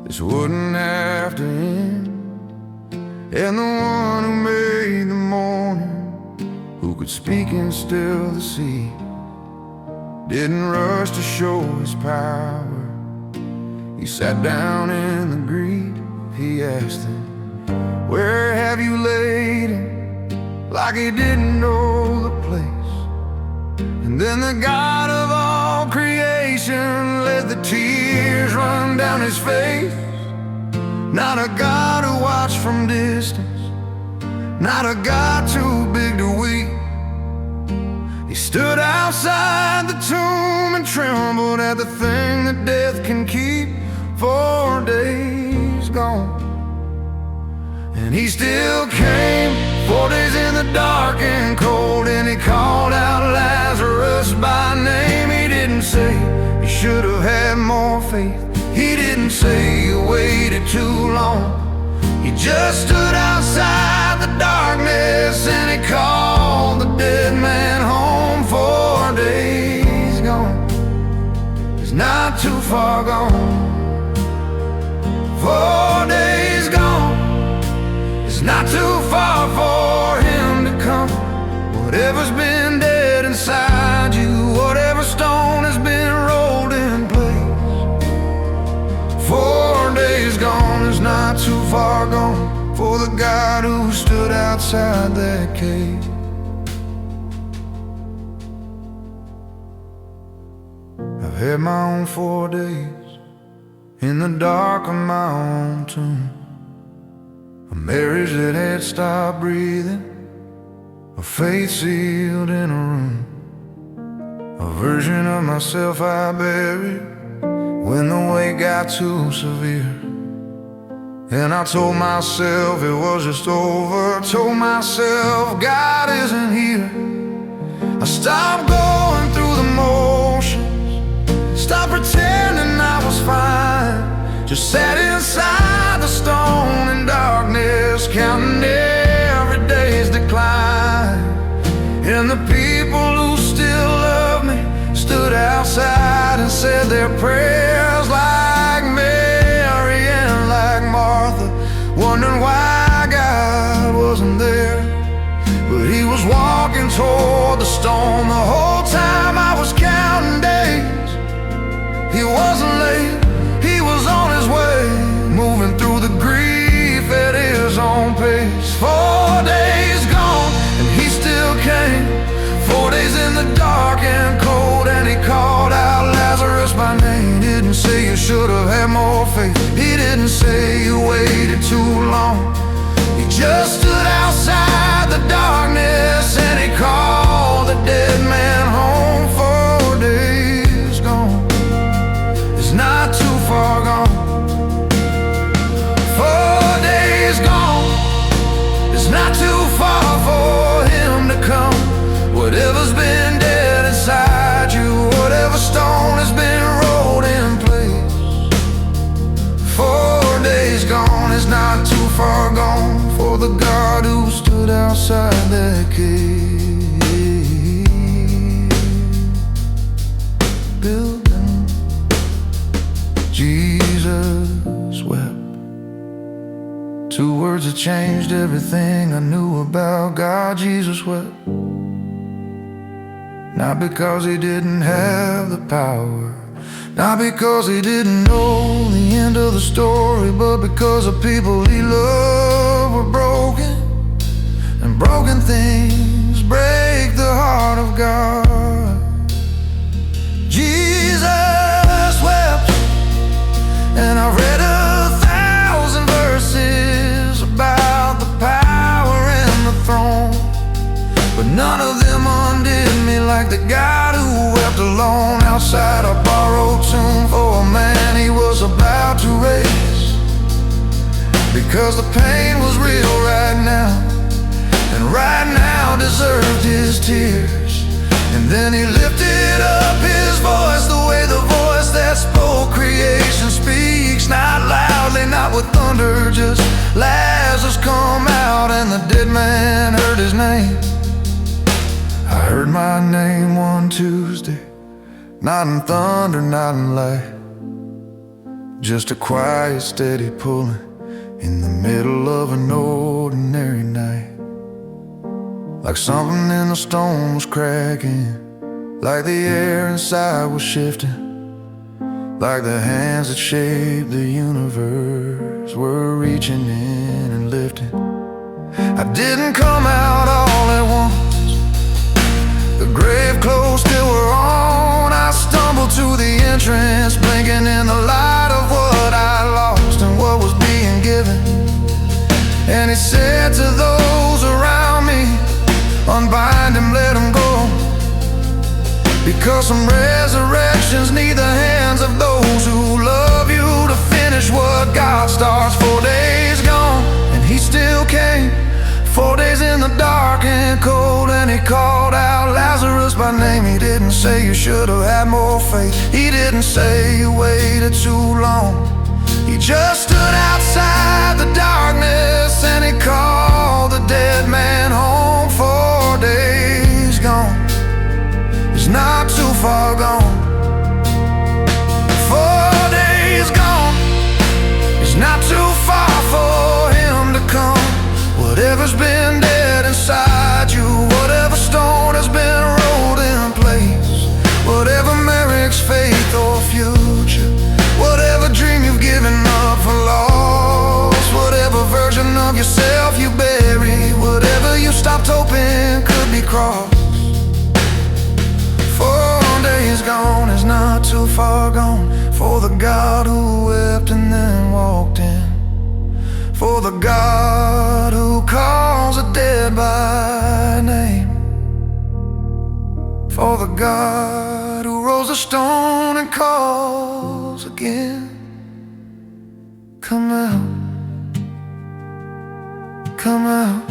this wouldn't have to end. And the one who made the morning, who could speak and still the sea, didn't rush to show his power. He sat down in the grief. He asked him, where have you laid him? Like he didn't know the place. And then the God of all creation let the tears run down his face. Not a God who watched from distance, not a God too big to weep. He stood outside the tomb and trembled at the thing that death can keep. 4 days gone, and he still came. 4 days in the dark and cold, and he called out Lazarus by name. He didn't say you should have had more faith. He didn't say you waited too long. He just stood outside the darkness and he called the dead man home. 4 days gone, it's not too far gone. 4 days gone, it's not too far for him to come. Whatever's been dead inside you, whatever stone has been rolled in place, 4 days gone is not too far gone for the God who stood outside that cave. I've had my own 4 days in the dark of my own tomb, a marriage that had stopped breathing, a faith sealed in a room, a version of myself I buried when the weight got too severe. And I told myself it was just over, told myself God isn't here. I stopped going through the motions, stopped pretending I was fine, just sat inside the stone in darkness, counting every day's decline. And the people who still love me stood outside and said their prayers, like Mary and like Martha, wondering why God wasn't there. But he was walking toward the storm the whole time I was counting days. He wasn't late, he was on his way, moving through the grief at his own pace. 4 days gone and he still came. 4 days in the dark and cold, and he called out Lazarus by name. He didn't say you should have had more faith. He didn't say you waited too long. He just stood outside the darkness and he called the dead man home. 4 days gone, it's not too far gone. 4 days gone, it's not too far for him to come. Whatever's been dead inside you, whatever stone has been rolled in place, 4 days gone is not too far gone for the God who stood outside that cave building. Jesus wept. 2 words that changed everything I knew about God. Jesus wept. Not because he didn't have the power, not because he didn't know the end of the story, but because the people he loved were broken, and broken things break the heart of God. Jesus wept, and I read 1,000 verses about the power and the throne, but none of them undid me like the God who wept alone outside a borrowed tomb for a man he was about to raise. Because the pain was real right now, and right now deserved his tears. And then he lifted up his voice, the way the voice that spoke creation speaks, not loudly, not with thunder, just Lazarus come out. And the dead man heard his name. I heard my name one Tuesday, not in thunder, not in light, just a quiet, steady pulling in the middle of an ordinary night. Like something in the stone was cracking, like the air inside was shifting, like the hands that shaped the universe were reaching in and lifting. I didn't come out all at once, the grave clothes still were on. I stumbled to the entrance, blinking in the light of what I lost and what was being given. And he said to those around me, unbind him, let him go, because some resurrections need the hands of those who love you to finish what God starts. 4 days gone and he still came. 4 days in the dark and cold, and he called out Lazarus by name. He didn't say you should have had more faith. He didn't say you waited too long. He just stood outside the darkness and he called the dead man home. 4 days gone, it's not too far gone. 4 days gone, it's not too far for him to come. Whatever's been dead inside you, whatever stone has been rolled in place, whatever merits faith or future, whatever dream you've given up for lost, whatever version of yourself you bury, whatever you stopped hoping could be crossed. 4 days gone is not too far gone for the God who wept and then walked in, for the God who calls the dead by name, for the God who rolls a stone and calls again. Come out, come out,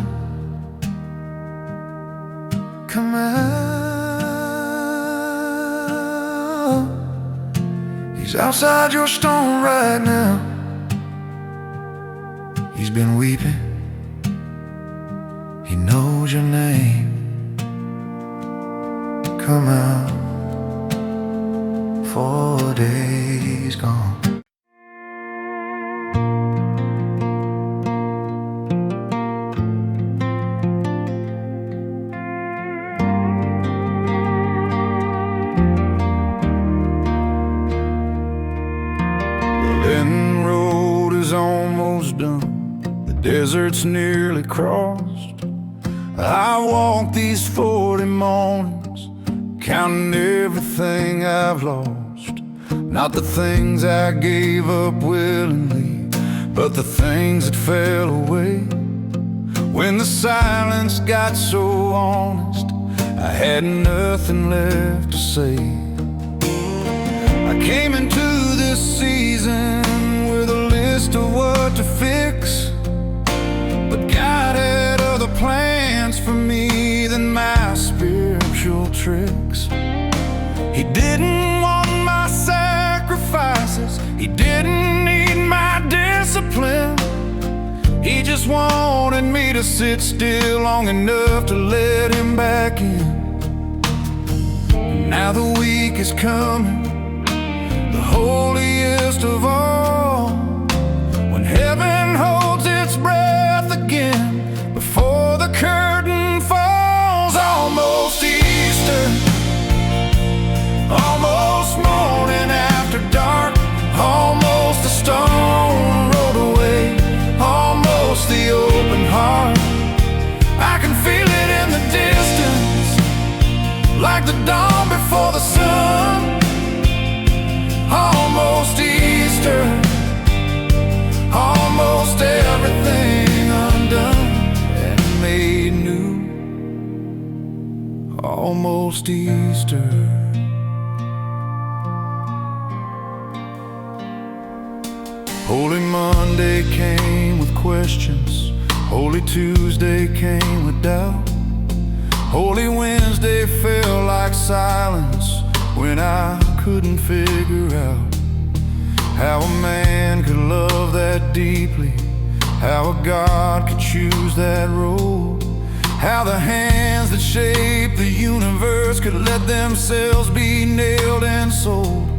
come out. He's outside your stone right now. He's been weeping, he knows your name. Come out, 4 days gone. deserts nearly crossed. I walked these 40 mornings, counting everything I've lost. Not the things I gave up willingly, but the things that fell away. When the silence got so honest, I had nothing left to say. I came into this season with a list of what to fix, but God had other plans for me than my spiritual tricks. He didn't want my sacrifices, he didn't need my discipline. He just wanted me to sit still long enough to let him back in. And now the week is coming, the holiest of all, when heaven holds its breath again before the curtain falls. Almost Easter, almost morning after dark, almost the stone rolled away, almost the open heart. I can feel it in the distance, like the dawn before the sun. Almost Easter, almost everything undone and made new. Almost Easter. Holy Monday came with questions, Holy Tuesday came with doubt, Holy Wednesday felt like silence when I couldn't figure out how a man could love that deeply, how a God could choose that road, how the hands that shape the universe could let themselves be nailed and sold.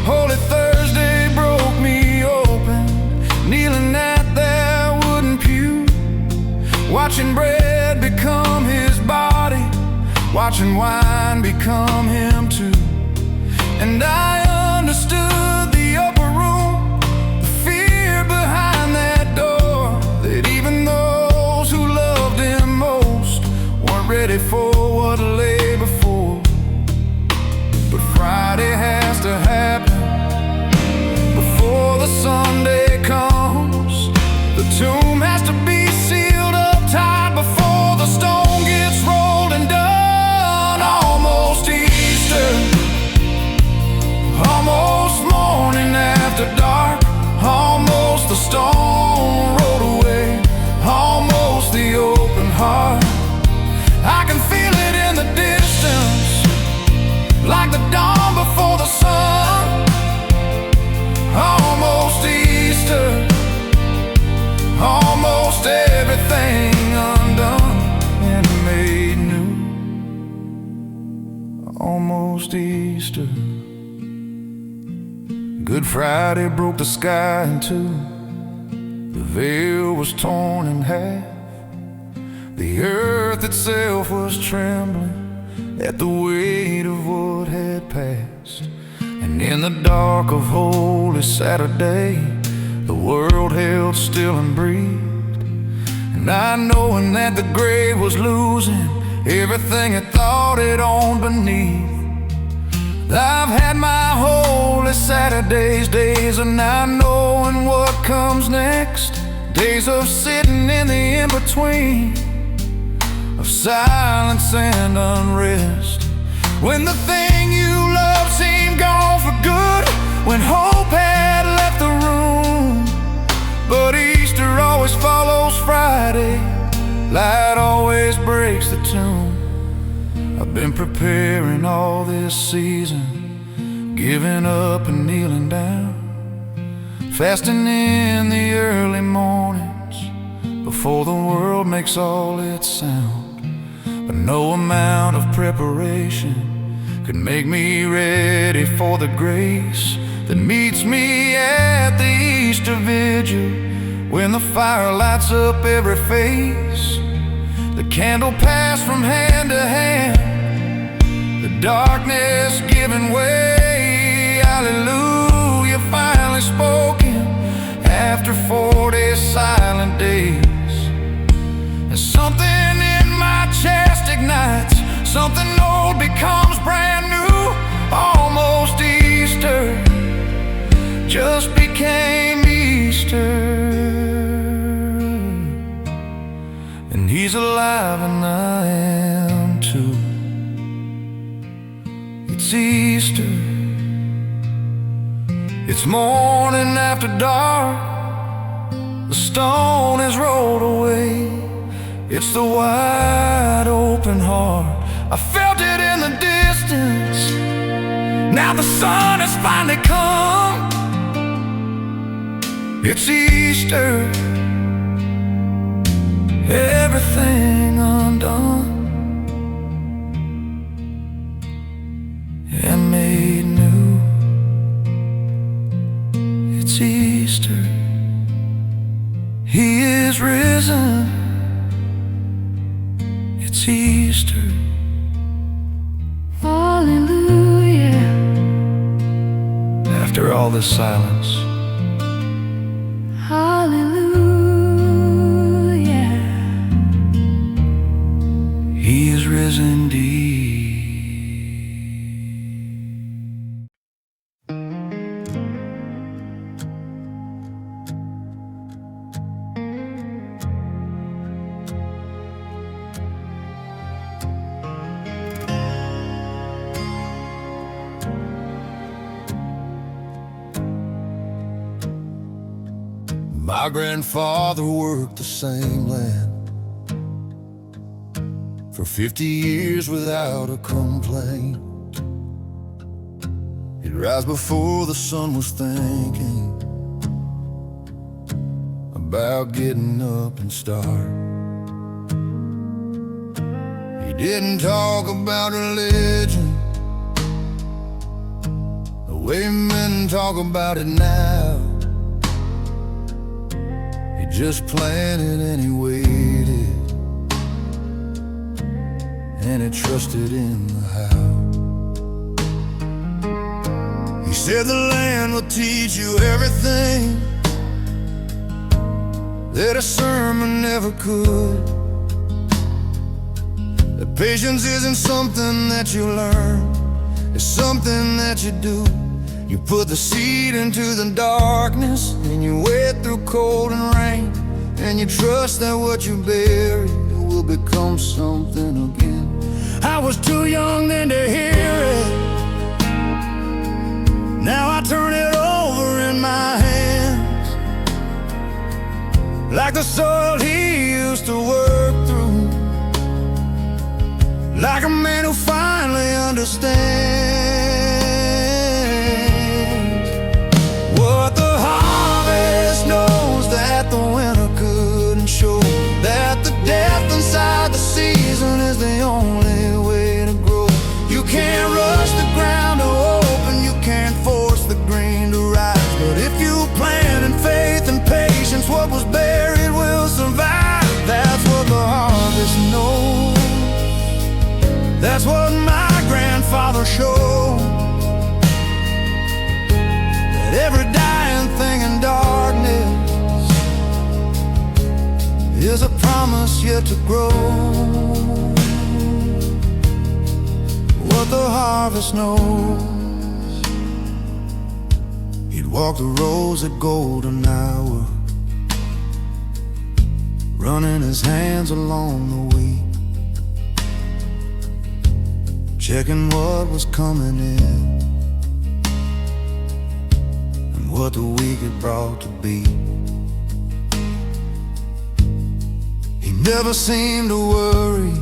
Holy Thursday broke me open, kneeling at that wooden pew, watching bread become his body, watching wine become him too. And I understood the upper room, the fear behind that door, that even those who loved him most weren't ready for what lay before. But Friday has to happen before the Sunday comes. The tomb has to be sealed up tight before the stone gets rolled and done. Almost Easter, almost morning after dark, almost the stone rolled away, almost the open heart. I can feel it in the distance, like the dawn before the sun. Almost Easter, almost everything undone and made new. Almost Easter. Good Friday broke the sky in two. The veil was torn in half. The earth itself was trembling at the weight of what had passed. And in the dark of Holy Saturday, the world held still and breathed. And I knowing that the grave was losing everything it thought it owned beneath. I've had my Holy Saturdays, days of not knowing what comes next, days of sitting in the in-between, of silence and unrest. When the thing you love seemed gone for good, when hope had left the room. But Easter always follows Friday, light always breaks the tomb. I've been preparing all this season, giving up and kneeling down, fasting in the early mornings before the world makes all its sound. But no amount of preparation could make me ready for the grace that meets me at the Easter Vigil, when the fire lights up every face, the candle passed from hand to hand, the darkness giving way. Hallelujah, finally spoken after 4 days silent days. Something in my chest ignites, something old becomes brand new. Almost Easter just became Easter. And he's alive and I am too. It's Easter. It's morning after dark. The stone is rolled away. It's the wide open heart. I felt it in the distance. Now the sun has finally come. It's Easter. Everything undone and made new. It's Easter. He is risen. It's Easter. Hallelujah. After all this silence, Hallelujah. he is risen indeed. My grandfather worked the same land for 50 years without a complaint. He'd rise before the sun was thinking about getting up and start. He didn't talk about religion the way men talk about it now. He just planted and he waited, and he trusted in the how. He said the land will teach you everything that a sermon never could. That patience isn't something that you learn, it's something that you do. You put the seed into the darkness, and you wait through cold and rain, and you trust that what you bury will become something again. I was too young then to hear it. Now I turn it over in my hands, like the soil he used to work through, like a man who finally understands what the harvest knows that the winter couldn't show, that the depth inside the season is the only way to grow. You can't rush the ground to open, you can't force the green to rise, but if you plant in faith and patience, what was buried will survive. That's what the harvest knows. That's what my grandfather showed, that every dying thing in darkness is a promise yet to grow. What the harvest knows. He'd walk the rows at golden hour, running his hands along the wheat, checking what was coming in and what the week had brought to be. He never seemed to worry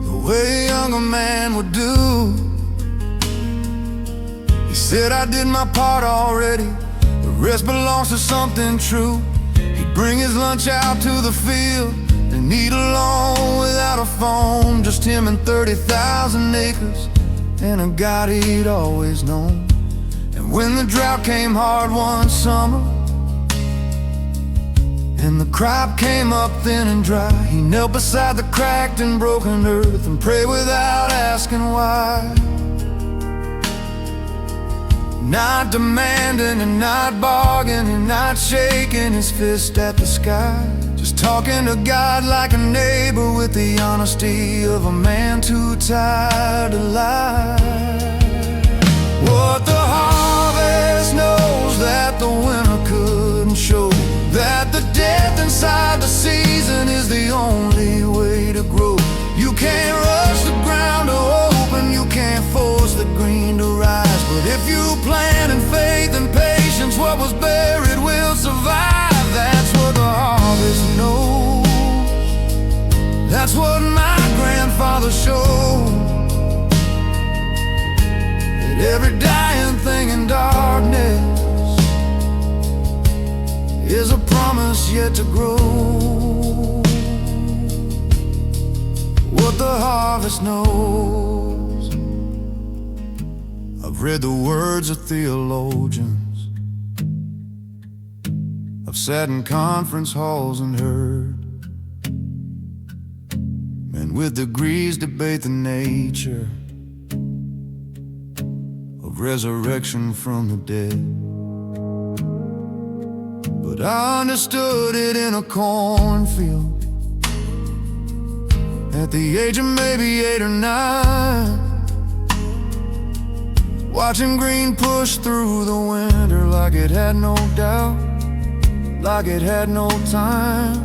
the way a younger man would do. He said, I did my part already, the rest belongs to something true. He'd bring his lunch out to the field and eat alone without a phone, just him and 30,000 acres and a God he'd always known. And when the drought came hard one summer and the crop came up thin and dry, he knelt beside the cracked and broken earth and prayed without asking why. not demanding and not bargaining, not shaking his fist at the sky. Just talking to God like a neighbor with the honesty of a man too tired to lie. What the harvest knows that the winter couldn't show, that the death inside the season is the only way to grow. You can't rush the ground to open, you can't force the green to rise, but if you plant in faith and patience, what was buried will survive. That's what the harvest knows. That's what my grandfather showed. That every dying thing in darkness is a promise yet to grow. What the harvest knows. I've read the words of theologians, I've sat in conference halls and heard men with degrees debate the nature of resurrection from the dead. But I understood it in a cornfield at the age of maybe 8 or 9, watching green push through the winter like it had no doubt, like it had no time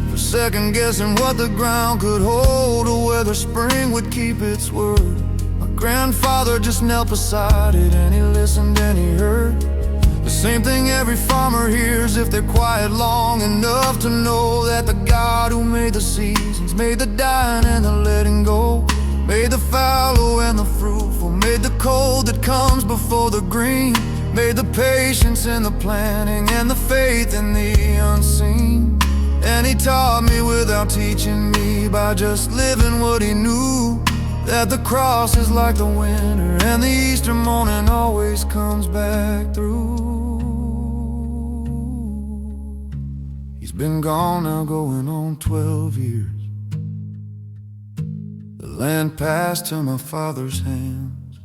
for second guessing what the ground could hold or whether spring would keep its word. My grandfather just knelt beside it and he listened and he heard the same thing every farmer hears if they're quiet long enough to know that the God who made the seasons, made the dying and the letting go, made the fallow and the fruitful, made the cold that comes before the green, made the patience in the planting and the faith in the unseen. And he taught me without teaching me, by just living what he knew, that the cross is like the winter and the Easter morning always comes back through. He's been gone now going on 12 years. The land passed to my father's hands,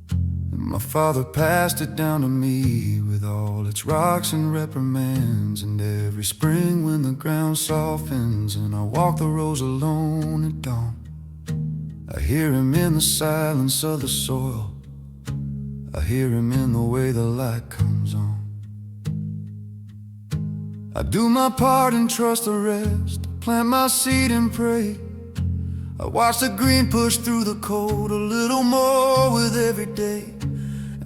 and my father passed it down to me with all its rocks and reprimands. And every spring when the ground softens and I walk the rows alone at dawn, I hear him in the silence of the soil, I hear him in the way the light comes on. I do my part and trust the rest, I plant my seed and pray. I watch the green push through the cold a little more with every day.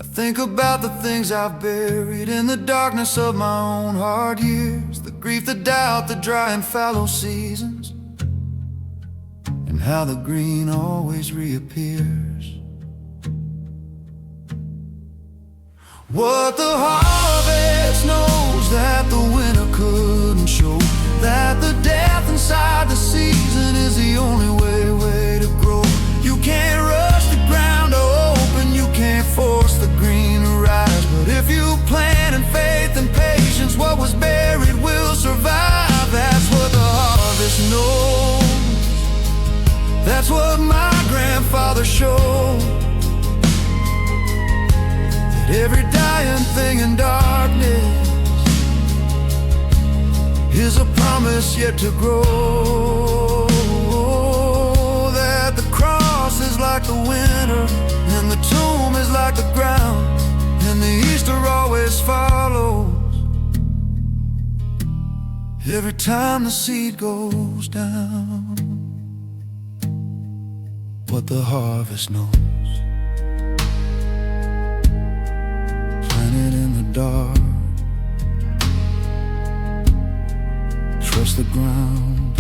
I think about the things I've buried in the darkness of my own hard years, the grief, the doubt, the dry and fallow seasons, and how the green always reappears. What the harvest knows that the winter couldn't show, that the death inside the season is the only way to grow. You can't rush the ground to open, you can't force the green to rise, but if you plant in faith and patience, what was buried will survive. That's what the harvest knows. That's what my grandfather showed, that every dying thing in darkness is a promise yet to grow. That the cross is like the winter and the tomb is like the ground, and the Easter always follows every time the seed goes down. What the harvest knows, planted in the dark, trust the ground,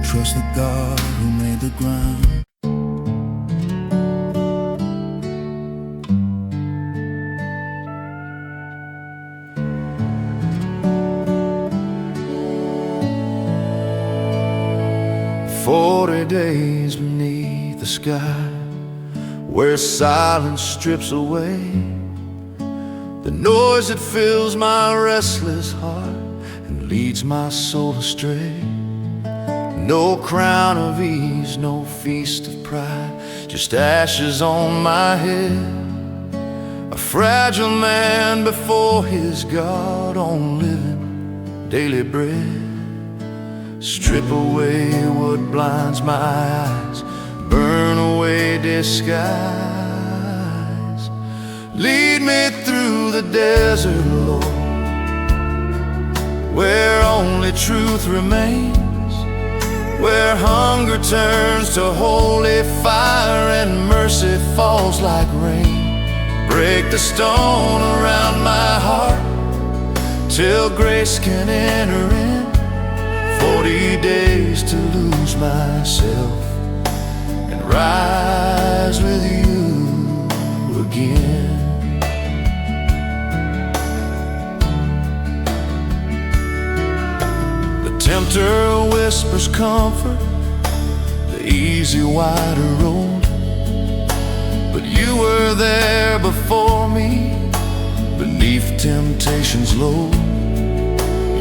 trust the God who made the ground. Days beneath the sky, where silence strips away the noise that fills my restless heart and leads my soul astray. No crown of ease, no feast of pride just ashes on my head. A fragile man before his God, on living daily bread. Strip away what blinds my eyes, burn away disguise. Lead me through the desert, Lord, where only truth remains, where hunger turns to holy fire and mercy falls like rain. Break the stone around my heart till grace can enter in. 40 days to lose myself and rise with you again. The tempter whispers comfort, the easy wider road, but you were there before me, beneath temptation's load.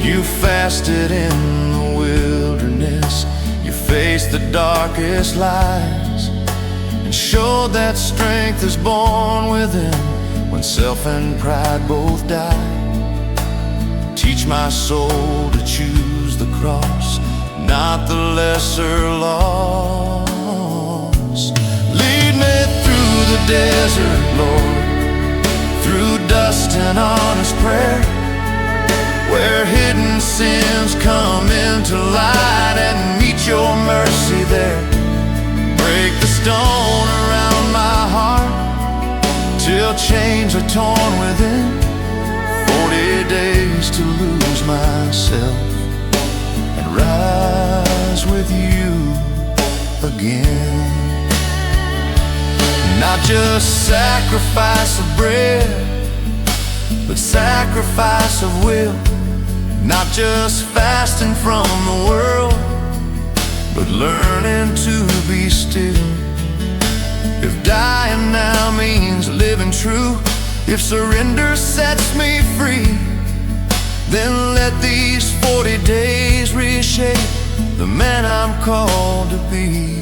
You fasted in the wilderness, you faced the darkest lies, and showed that strength is born within when self and pride both die. Teach my soul to choose the cross, not the lesser loss. Lead me through the desert, Lord, through dust and honest prayer, where hidden sins come into light and meet your mercy there. Break the stone around my heart till chains are torn within. 40 days to lose myself and rise with you again. Not just sacrifice of bread, but sacrifice of will. Not just fasting from the world, but learning to be still. If dying now means living true, if surrender sets me free, then let these 40 days reshape the man I'm called to be.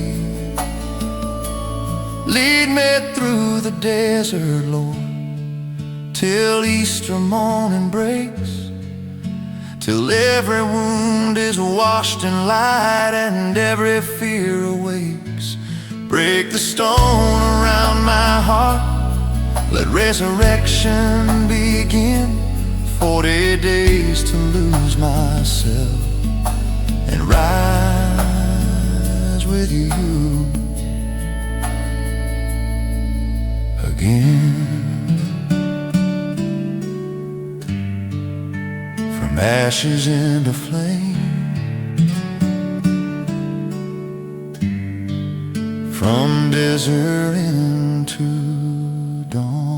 Lead me through the desert, Lord, till Easter morning breaks, till every wound is washed in light and every fear awakes. Break the stone around my heart, let resurrection begin. 40 days to lose myself and rise with you again. From ashes into flame, from desert into dawn.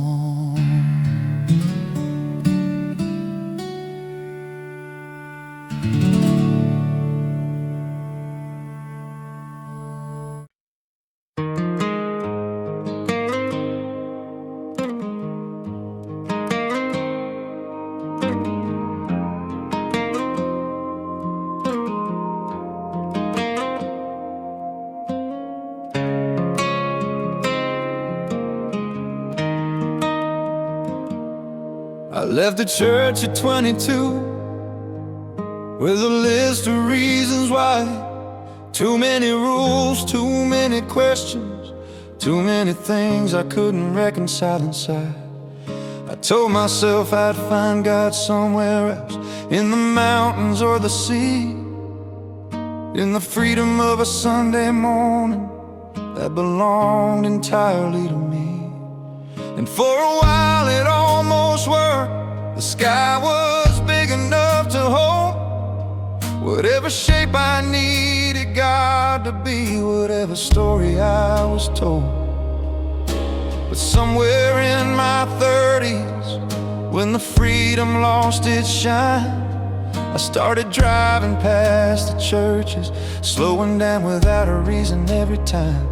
I left the church at 22 with a list of reasons why. Too many rules, too many questions, too many things I couldn't reconcile inside. I told myself I'd find God somewhere else, in the mountains or the sea, in the freedom of a Sunday morning that belonged entirely to me. And for a while it almost worked. The sky was big enough to hold whatever shape I needed God to be, whatever story I was told. But somewhere in my 30s, when the freedom lost its shine, I started driving past the churches, slowing down without a reason every time.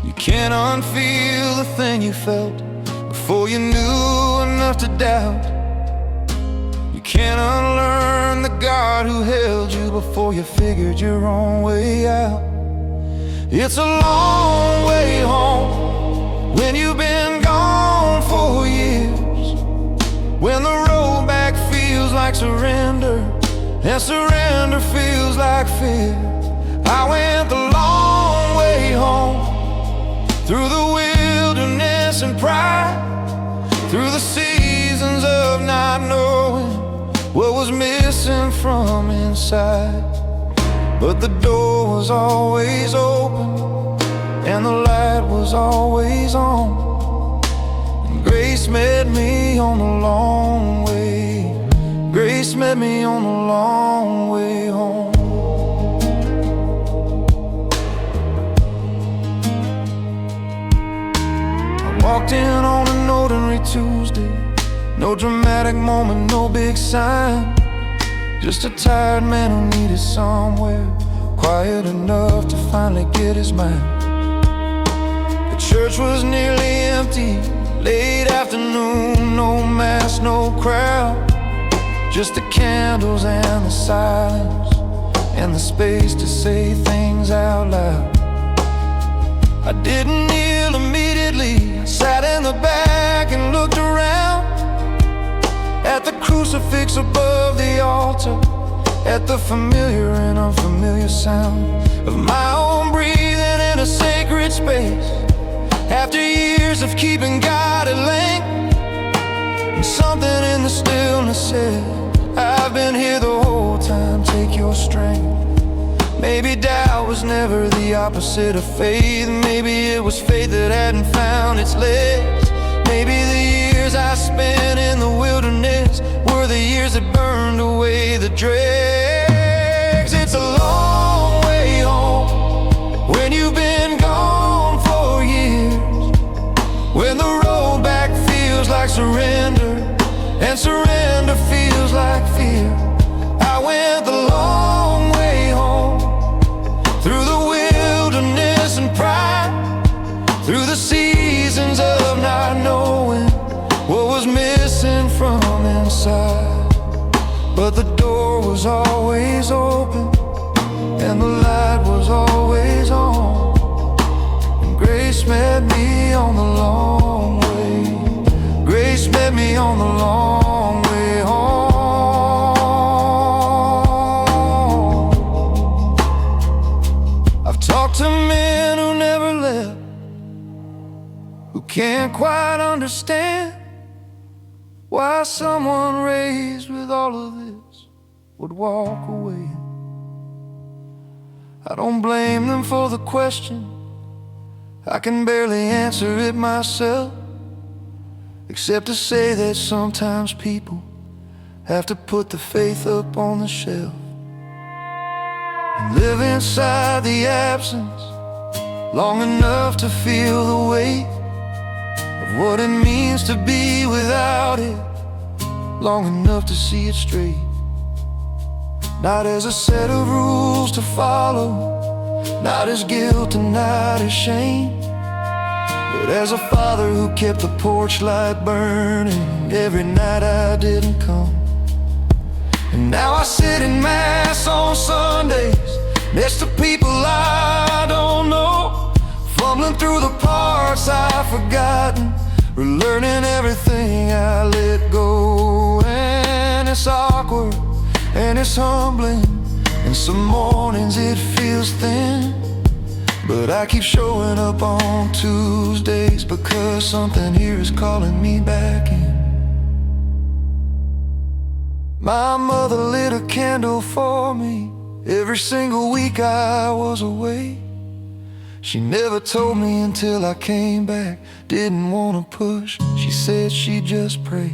You can't unfeel the thing you felt before you knew enough to doubt. You can't unlearn the God who held you before you figured your own way out. It's a long way home when you've been gone for years, when the road back feels like surrender and surrender feels like fear. I went the long way home, through the wilderness and pride, through the seasons of not knowing what was missing from inside. But the door was always open and the light was always on, and grace met me on the long way. Grace met me on the long way home. I walked in on an ordinary Tuesday, no dramatic moment, no big sign, just a tired man who needed somewhere quiet enough to finally get his mind. The church was nearly empty, late afternoon, no mass, no crowd, just the candles and the silence and the space to say things out loud. I didn't kneel immediately, I sat in the back and looked around at the crucifix above the altar, at the familiar and unfamiliar sound of my own breathing in a sacred space. After years of keeping God at length, and something in the stillness said, I've been here the whole time, take your strength. Maybe doubt was never the opposite of faith. Maybe it was faith that hadn't found its legs. Maybe the years I spent in the wilderness were the years that burned away the dregs. It's a long way home when you've been gone for years, when the road back feels like surrender and surrender feels like fear. I went the long way home, through the wilderness and pride, through the seasons of not knowing what was missing from inside. But the door was always open and the light was always on, and grace met me on the long way. Grace met me on the long way home. I've talked to men who never left, who can't quite understand why someone raised with all of this would walk away. I don't blame them for the question, I can barely answer it myself, except to say that sometimes people have to put the faith up on the shelf and live inside the absence long enough to feel the weight of what it means to be without it, long enough to see it straight. Not as a set of rules to follow, not as guilt and not as shame, but as a father who kept the porch light burning every night I didn't come. And now I sit in mass on Sundays next to people I don't know, fumbling through the parts I've forgotten, relearning everything I let go. And it's awkward and it's humbling, and some mornings it feels thin, but I keep showing up on Tuesdays because something here is calling me back in. My mother lit a candle for me every single week I was away. She never told me until I came back, didn't want to push, she said she'd just pray.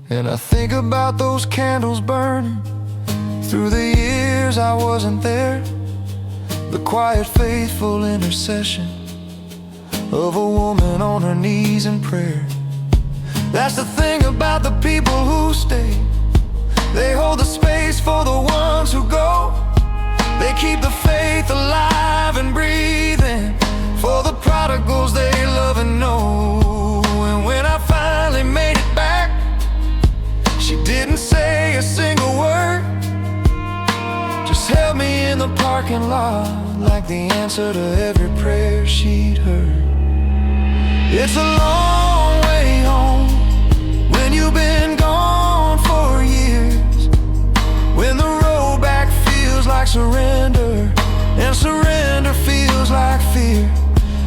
And I think about those candles burning through the years I wasn't there, the quiet faithful intercession of a woman on her knees in prayer. That's the thing about the people who stay, they hold the space for the ones who go. They keep the faith alive and breathing for the prodigals they love and know. And when I finally made it back, she didn't say a single word, just held me in the parking lot like the answer to every prayer she'd heard. It's a long way home when you've been gone for years, when the road back feels like surrender and surrender feels like fear.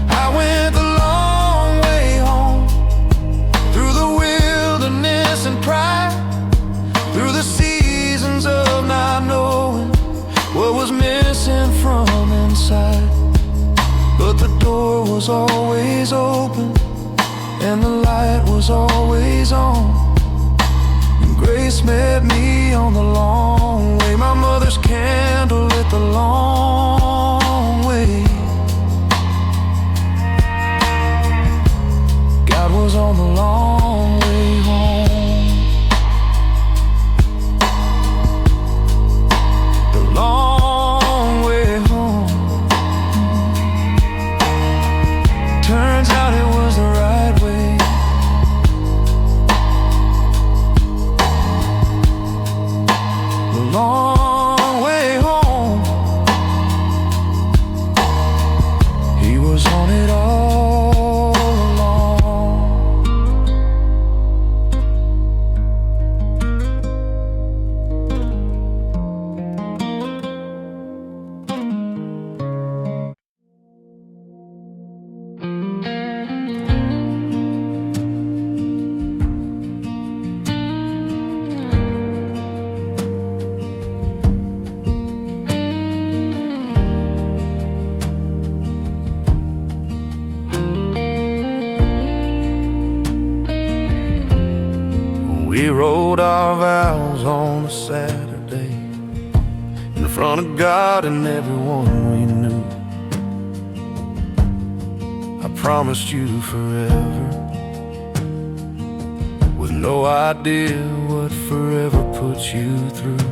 I went the long way home, through the wilderness and pride, through the seasons of not knowing what was missing from inside. But the door was always open and the light was always on, and grace met me on the long way. My mother's candle lit the long way. God was on the long way home. The long way home. Turns out it was the right way. The long way home. He was on it all along. We wrote our vows on a Saturday in front of God and everyone we knew. I promised you forever, with no idea what forever puts you through.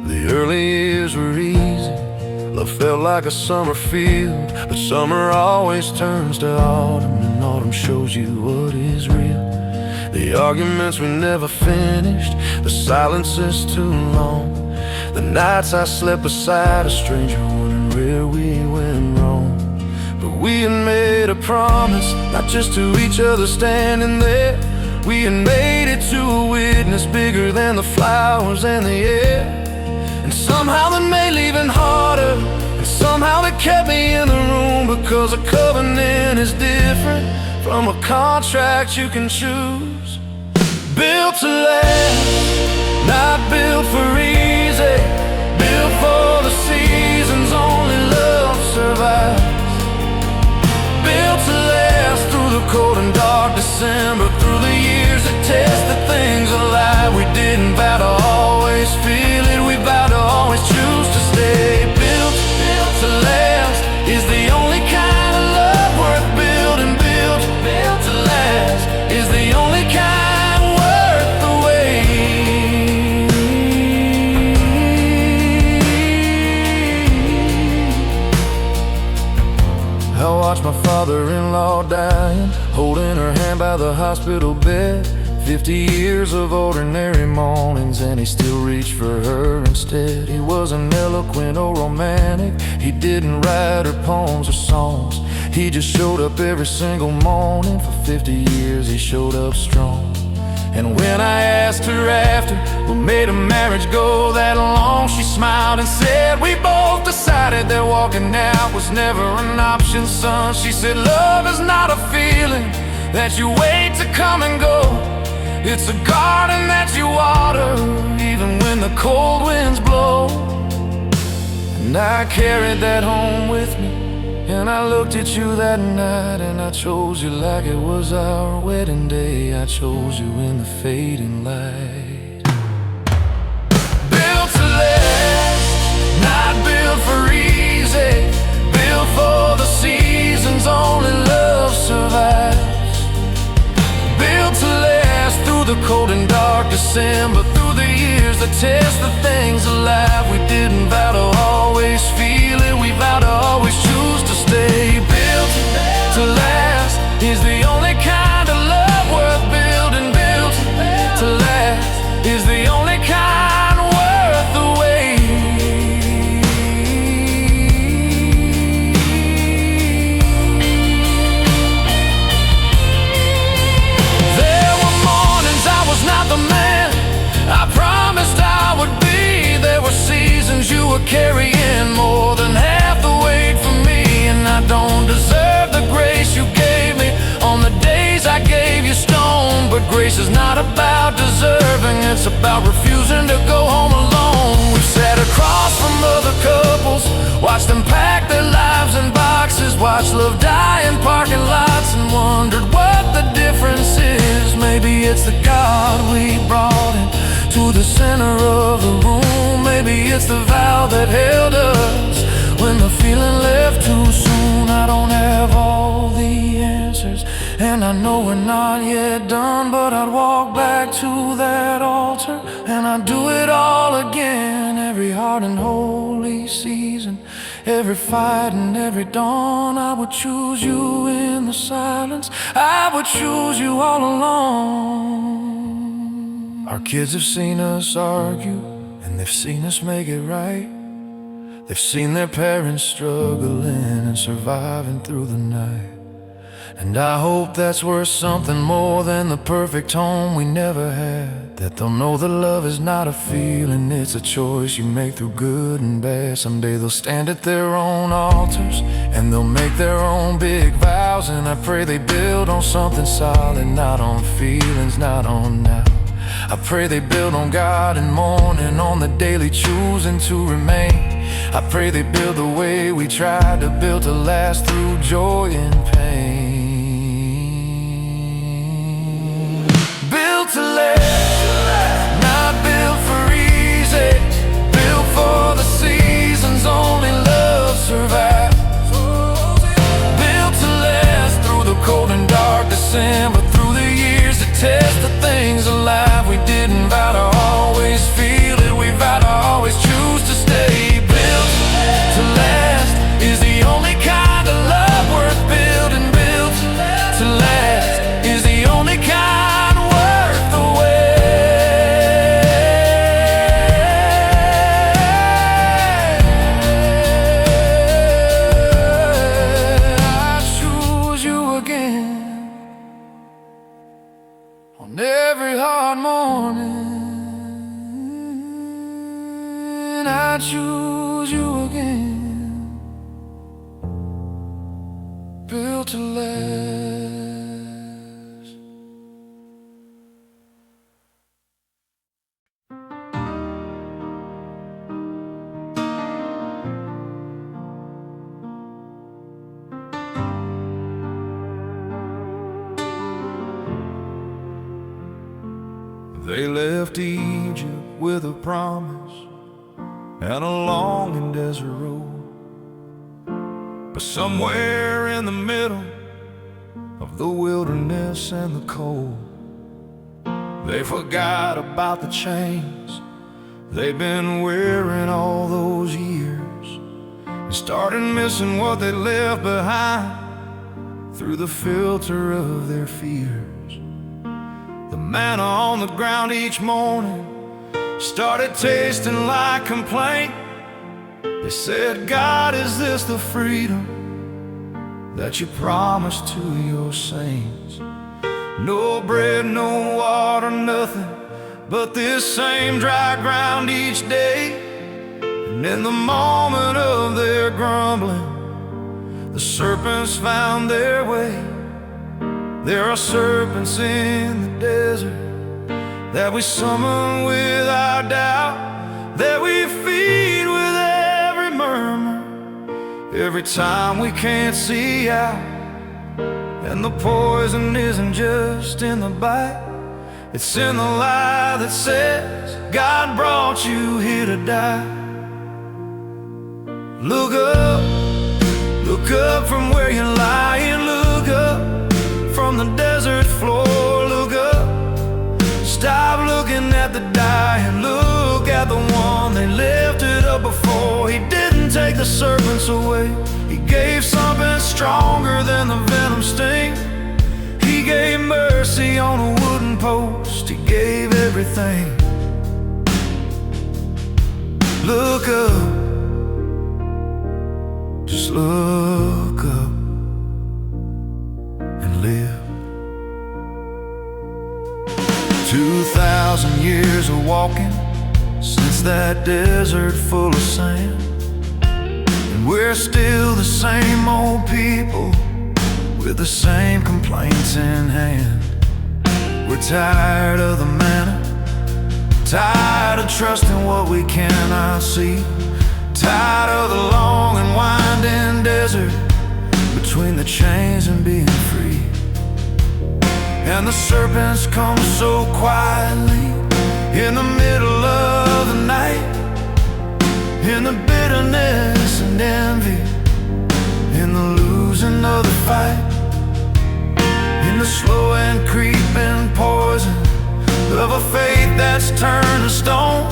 The early years were easy, love felt like a summer field, but summer always turns to autumn, and autumn shows you what is real. The arguments we never finished, the silences too long, the nights I slept beside a stranger wondering where we went wrong. But we had made a promise, not just to each other standing there. We had made it to a witness bigger than the flowers and the air. And somehow that made leaving harder, and somehow that kept me in the room, because a covenant is different from a contract you can choose. Built to last, not built for easy, built for the seasons only love survives. Built to last through the cold and dark December, through the years that tested things alive. We didn't vow to always feel it, we vowed to always choose to stay. Built to last is the only kind of love worth building. Built to last is the only kind worth the wait. I watched my father-in-law dying, holding her hand by the hospital bed. 50 years of ordinary mornings, and he still reached for her instead. He wasn't eloquent or romantic, he didn't write her poems or songs. He just showed up every single morning. For 50 years he showed up strong. And when I asked her after what made a marriage go that long, she smiled and said, we both decided that walking out was never an option, son. She said, love is not a feeling that you wait to come and go. It's a garden that you water even when the cold winds blow. And I carried that home with me, and I looked at you that night, and I chose you like it was our wedding day. I chose you in the fading light. Built to last, not built for easy, built for the seasons only love survives. Built to last through the cold and dark December, through the years that test the things alive. We didn't vow to always feel it, we vowed to always choose to stay. Built to last is the only kind of love worth building. Built to last is the only kind worth the wait. But grace is not about deserving, it's about refusing to go home alone. We've sat across from other couples, watched them pack their lives in boxes, watched love die in parking lots, and wondered what the difference is. Maybe it's the God we brought in to the center of the room. Maybe it's the vow that held us when the feeling left too soon. I don't have all the answers, and I know we're not yet done, but I'd walk back to that altar, and I'd do it all again. Every hard and holy season, every fight and every dawn, I would choose you in the silence, I would choose you all along. Our kids have seen us argue, and they've seen us make it right. They've seen their parents struggling and surviving through the night. And I hope that's worth something more than the perfect home we never had. That they'll know that love is not a feeling, it's a choice you make through good and bad. Someday they'll stand at their own altars, and they'll make their own big vows. And I pray they build on something solid, not on feelings, not on now. I pray they build on God and morning, on the daily choosing to remain. I pray they build the way we tried to build to last through joy and pain. Built to last, not built for easy, built for the seasons only love survives. Built to last through the cold and dark December, through the years to test the things alive. We didn't vow to always feel it, we vow to always choose to stay. Built to last is the only kind of love worth building. Built to last is the only kind worth the wait. I choose you again on every hard morning. I choose you again, built to last. They left Egypt with a promise and a long and desert road, but somewhere in the middle of the wilderness and the cold, they forgot about the chains they've been wearing all those years, and started missing what they left behind through the filter of their fears. The manna on the ground each morning started tasting like complaint. They said, God, is this the freedom that you promised to your saints? No bread, no water, nothing but this same dry ground each day. And in the moment of their grumbling, the serpents found their way. There are serpents in the desert that we summon with our doubt, that we feed with every murmur, every time we can't see out. And the poison isn't just in the bite, it's in the lie that says God brought you here to die. Look up from where you're lying. Look up from the desert floor. Look up, stop looking at the dying. Look at the one they lifted up before. He didn't take the serpents away, he gave something stronger than the venom sting. He gave mercy on a wooden post, he gave everything. Look up, just look up and live. 2,000 years of walking since that desert full of sand, and we're still the same old people with the same complaints in hand. We're tired of the manna, tired of trusting what we cannot see, tired of the long and winding desert between the chains and being free. And the serpents come so quietly in the middle of the night, in the bitterness and envy, in the losing of the fight, in the slow and creeping poison of a faith that's turned to stone,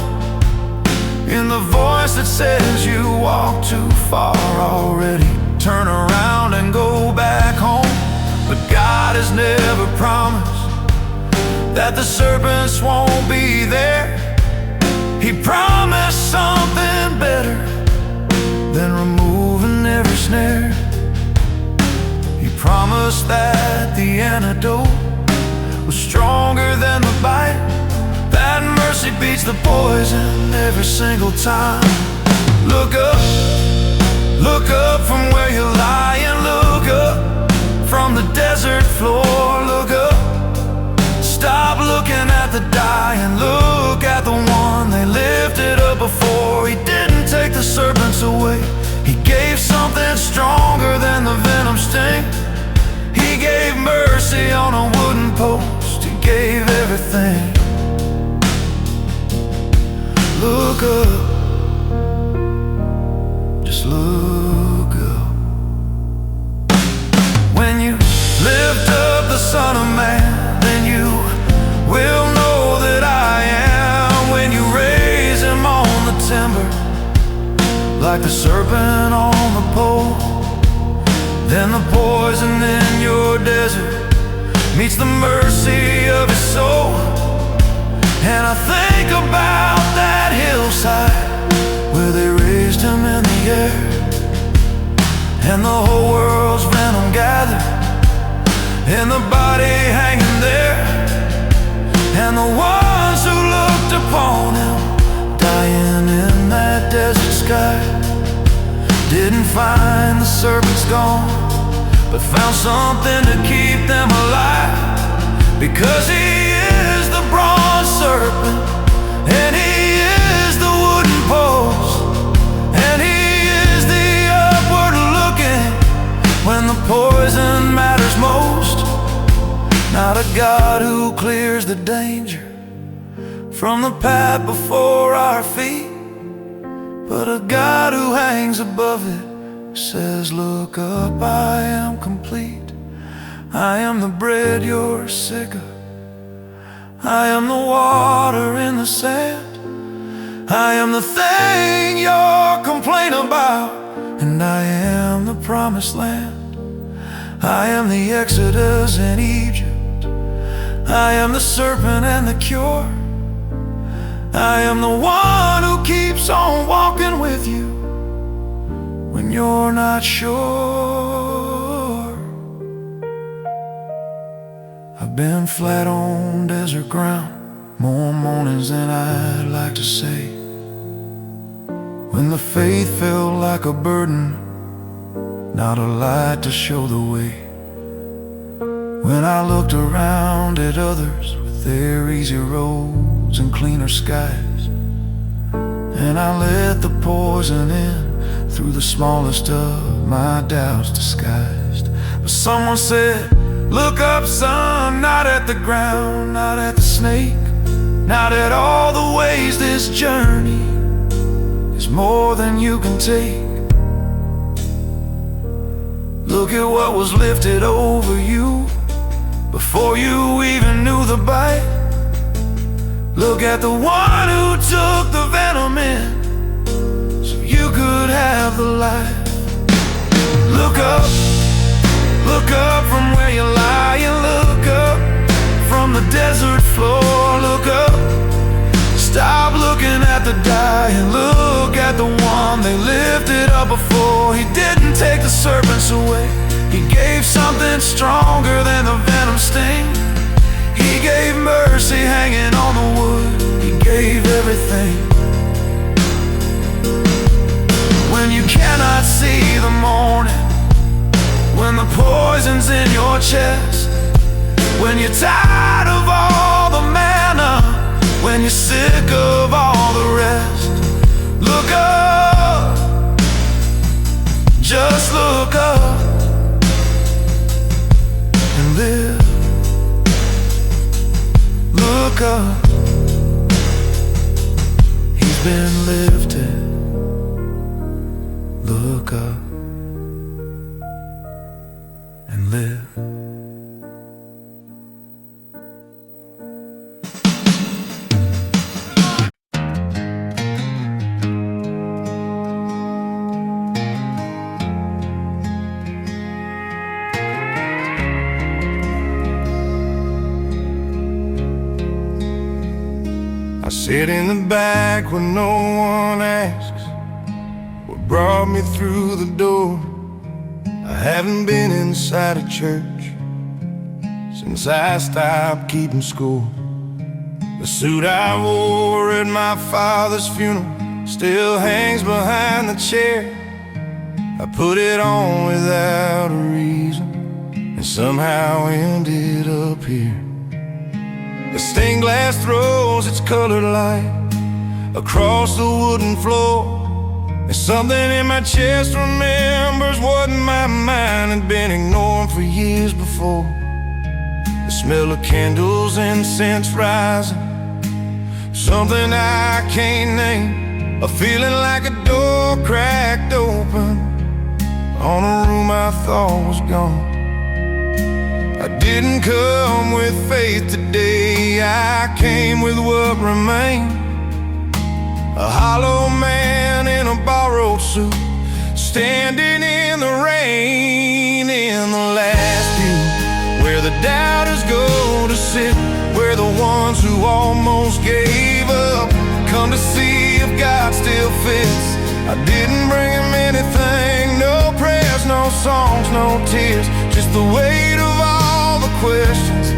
in the voice that says you walk too far already, turn around and go back home. But God has never promised that the serpents won't be there. He promised something better than removing every snare. He promised that the antidote was stronger than the bite, that mercy beats the poison every single time. Look up from where you're lying, look up from the desert floor, look up. Stop looking at the dying, look at the one they lifted up before. He didn't take the serpents away, he gave something stronger than the venom sting. He gave mercy on a wooden post, he gave everything. Look up, just look up. When you lift up the Son of Man, then you will know that I am. When you raise him on the timber, like the serpent on the pole, then the poison in your desert meets the mercy of his soul. And I think about that hillside where they raised him in the air, and the whole world's venom gathered in the body hanging there, and the ones who looked upon him dying in that desert sky didn't find the serpents gone, but found something to keep them alive. Because he is the bronze serpent, and he is the wooden post, and he is the upward looking when the poison matters most. Not a God who clears the danger from the path before our feet, but a God who hangs above it, says, look up, I am complete. I am the bread you're sick of, I am the water in the sand, I am the thing you're complaining about, and I am the promised land. I am the Exodus in Egypt, I am the serpent and the cure. I am the one who keeps on walking with you when you're not sure. I've been flat on desert ground more mornings than I'd like to say, when the faith felt like a burden, not a light to show the way. When I looked around at others with their easy roads and cleaner skies, and I let the poison in through the smallest of my doubts disguised. But someone said, look up, son, not at the ground, not at the snake, not at all the ways this journey is more than you can take. Look at what was lifted over you before you even knew the bite. Look at the one who took the venom in so you could have the life. Look up from where you're lying, look up from the desert floor, look up. Stop looking at the dying, look at the one they lifted up before. He didn't take the serpents away, he gave something stronger than the venom sting. He gave mercy hanging on the wood, he gave everything. When you cannot see the morning, when the poison's in your chest, when you're tired of all you're sick of all the rest, look up, just look up and live. Look up, he's been lifted. Look up and live. I sit in the back when no one asks what brought me through the door. I haven't been inside a church since I stopped keeping score. The suit I wore at my father's funeral still hangs behind the chair. I put it on without a reason and somehow ended up here. The stained glass throws its colored light across the wooden floor. There's something in my chest remembers what my mind had been ignoring for years before. The smell of candles, incense rising, something I can't name, a feeling like a door cracked open on a room I thought was gone. I didn't come with faith today, I came with what remained. A hollow man in a borrowed suit, standing in the rain. In the last pew, where the doubters go to sit, where the ones who almost gave up come to see if God still fits. I didn't bring him anything, no prayers, no songs, no tears, just the weight of all the questions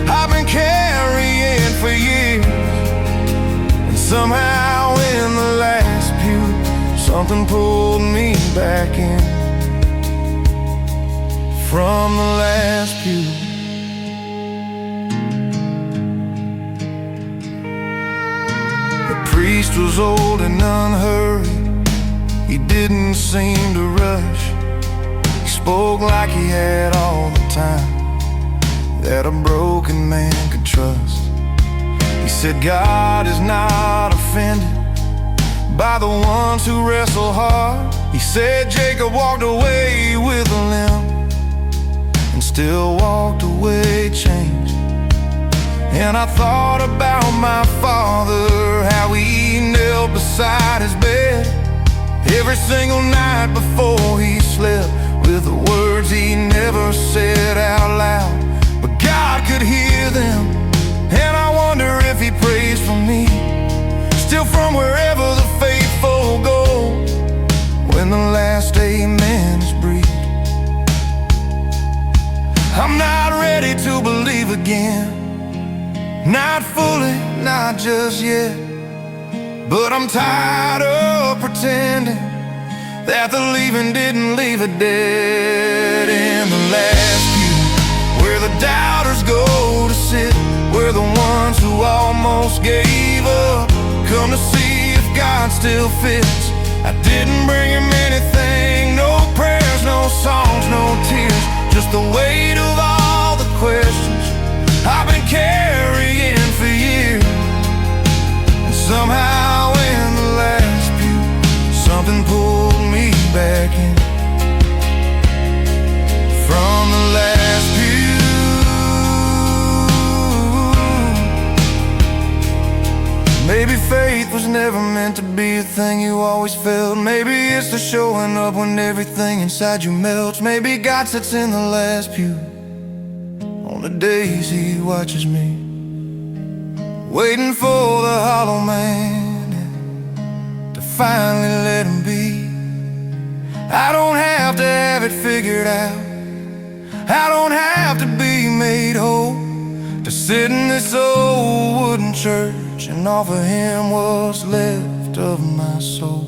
I've been carrying for years. And somehow in the last pew, something pulled me back in from the last pew. The priest was old and unhurried, he didn't seem to rush. He spoke like he had all the time that a broken man could trust. He said God is not offended by the ones who wrestle hard. He said Jacob walked away with a limp and still walked away changed. And I thought about my father, how he knelt beside his bed every single night before he slept, with the words he never said out loud, but God could hear them. And I wonder if he prays for me, still from wherever the faithful go, when the last amen is breathed. I'm not ready to believe again, not fully, not just yet, but I'm tired of pretending that the leaving didn't leave it dead. In the last pew, where the doubters go to sit, where the ones who almost gave up come to see if God still fits. I didn't bring him anything, no prayers, no songs, no tears, just the weight of all the questions I've been carrying for years. And somehow in the last pew, something pulled me back in from the last pew. Maybe faith was never meant to be a thing you always felt. Maybe it's the showing up when everything inside you melts. Maybe God sits in the last pew on the days he watches me, waiting for the hollow man to finally let him be. I don't have to have it figured out, I don't have to be made whole, to sit in this old wooden church and offer him what's left of my soul.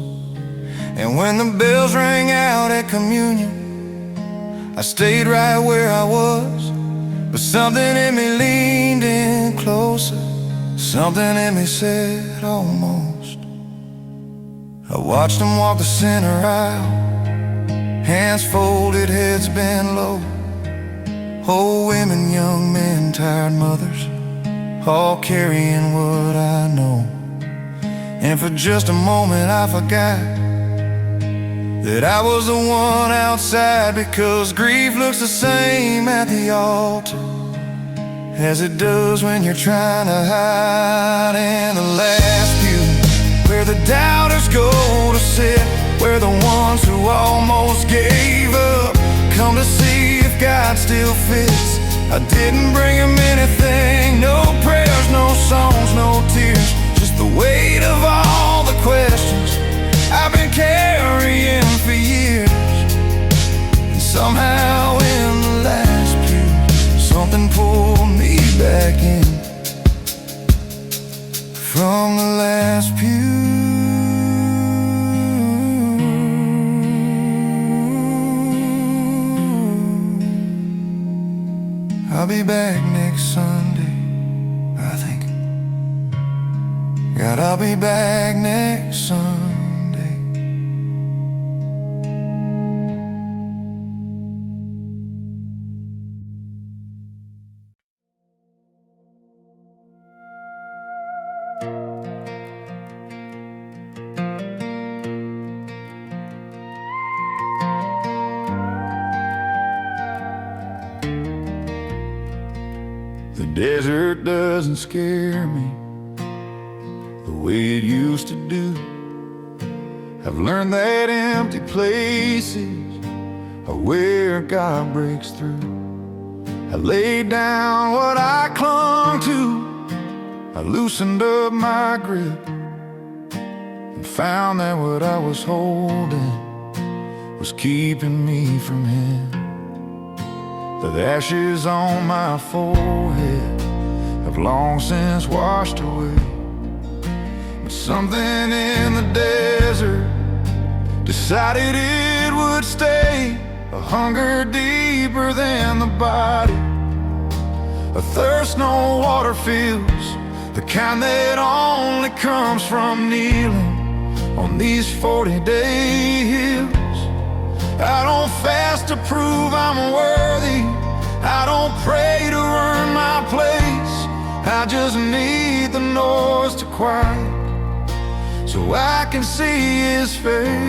And when the bells rang out at communion, I stayed right where I was, but something in me leaned in closer, Something in me said almost. I watched them walk the center aisle, hands folded, heads bent low. Old women, young men, tired mothers, all carrying what I know. And for just a moment I forgot that I was the one outside, because grief looks the same at the altar as it does when you're trying to hide in the last pew, where the doubters go to sit, where the ones who almost gave up come to see if God still fits. I didn't bring him anything, no prayers, no songs, no tears, just the weight of all the questions I've been carrying for years. And somehow in the last pew, something pulled me back in from the last pew. I'll be back next Sunday, I think. God, I'll be back next Sunday. The desert doesn't scare me the way it used to do. I've learned that empty places are where God breaks through. I laid down what I clung to, I loosened up my grip, and found that what I was holding was keeping me from Him. The ashes on my forehead have long since washed away, but something in the desert decided it would stay. A hunger deeper than the body, a thirst no water feels, the kind that only comes from kneeling on these 40-day hills. I don't fast to prove I'm worthy, I don't pray to earn my place, I just need the noise to quiet so I can see His face.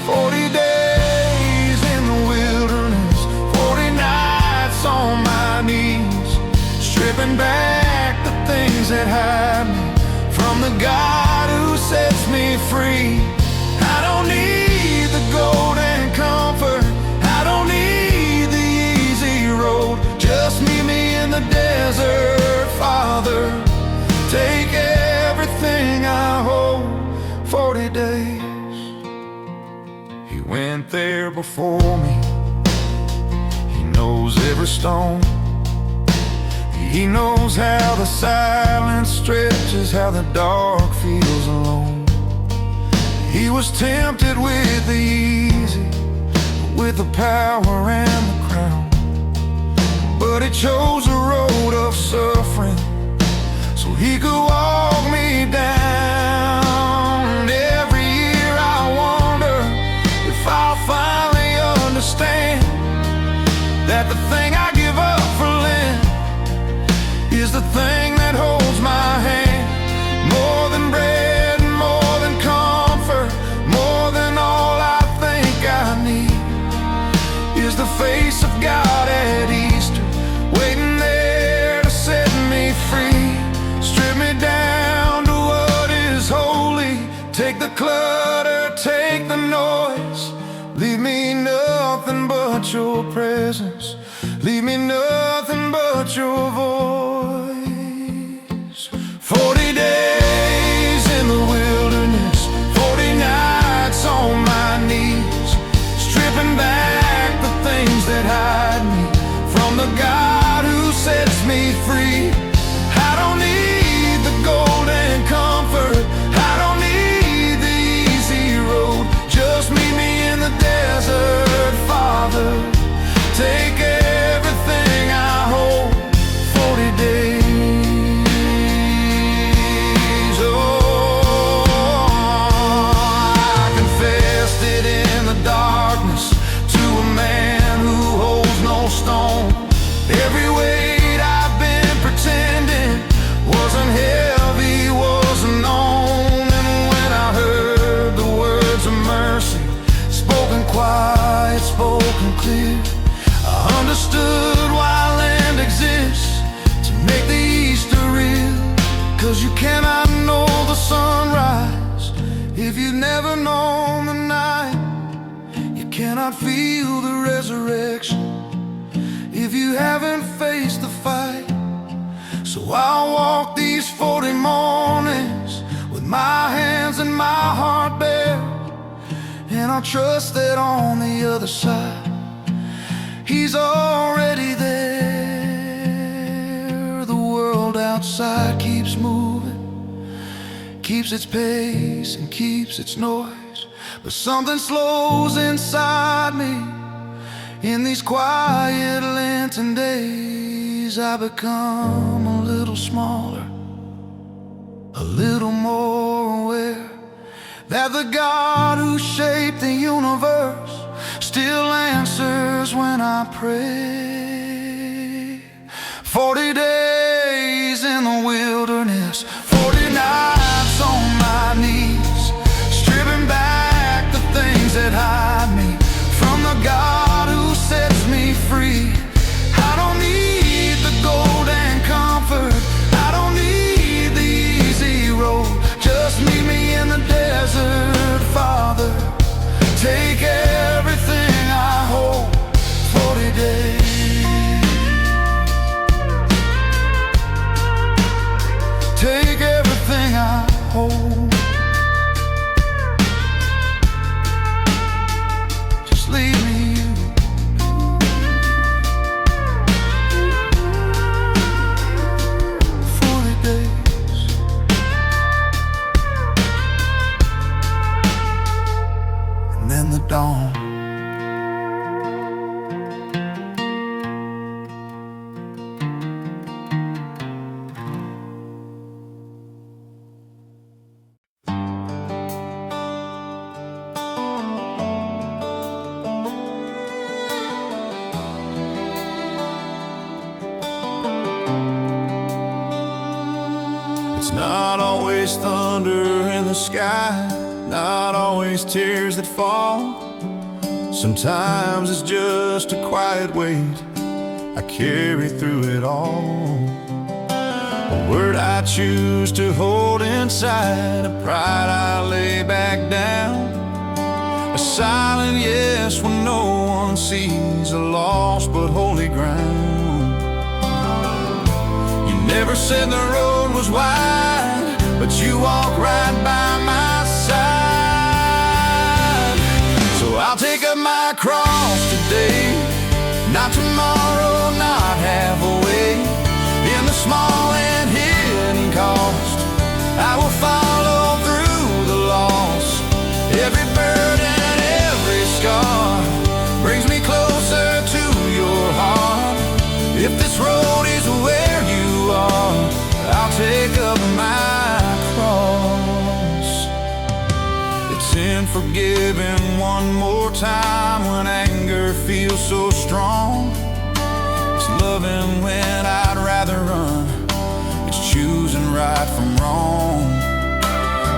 40 days in the wilderness, 40 nights on my knees, stripping back the things that hide me from the God who sets me free. I don't need the golden comfort, I don't need the easy road, just meet me in the desert, Father. Take everything I hold. 40 days He went there before me, He knows every stone, He knows how the silence stretches, how the dark feels alone. He was tempted with the easy, with the power and the crown, but He chose a road of suffering so He could walk me down. Every year I wonder if I'll finally understand that the thing I give up for Lent is the thing that holds my hand. More than bread, more than comfort, more than all I think I need is the face of God at Easter, waiting there to set me free. Strip me down to what is holy, take the clutter, take the noise, leave me nothing but your presence, leave me nothing but your voice. 40 days in the wilderness, 40 nights on my knees, stripping back the things that hide me from the God who sets me free. I don't need the golden comfort, I don't need the easy road, just meet me in the desert, Father. Take everything I hold. Every weight I've been pretending wasn't heavy, wasn't on. And when I heard the words of mercy, spoken quiet, spoken clear, I understood why land exists, to make the Easter real. 'Cause you cannot know the sunrise if you've never known the night. You cannot feel the resurrection if you haven't faced the fight. So I'll walk these 40 mornings with my hands and my heart bare, and I'll trust that on the other side He's already there. The world outside keeps moving, keeps its pace and keeps its noise, but something slows inside me. In these quiet Lenten days, I become a little smaller, a little more aware that the God who shaped the universe still answers when I pray. 40 days in the wilderness, 40 nights on my knees, stripping back the things that hide me from the God who sets me free. I don't need the gold and comfort, I don't need the easy road. Just meet me in the desert, Father. Take everything I hold. 40 days. Take everything I hold. Just leave me you. 40 days. And then the dawn. It's not always thunder in the sky, not always tears that fall. Sometimes it's just a quiet weight I carry through it all. A word I choose to hold inside, a pride I lay back down, a silent yes when no one sees, a lost but holy ground. You never said the road was wide, but you walk right by my side. So I'll take up my cross today, not tomorrow, not halfway. In the small and hidden cost, I will follow through the loss. Every burden, every scar brings me closer to your heart. If this road is where you are, I'll take up my cross. It's in forgiving one more time when anger feels so strong. It's loving when I'd rather run. It's choosing right from wrong.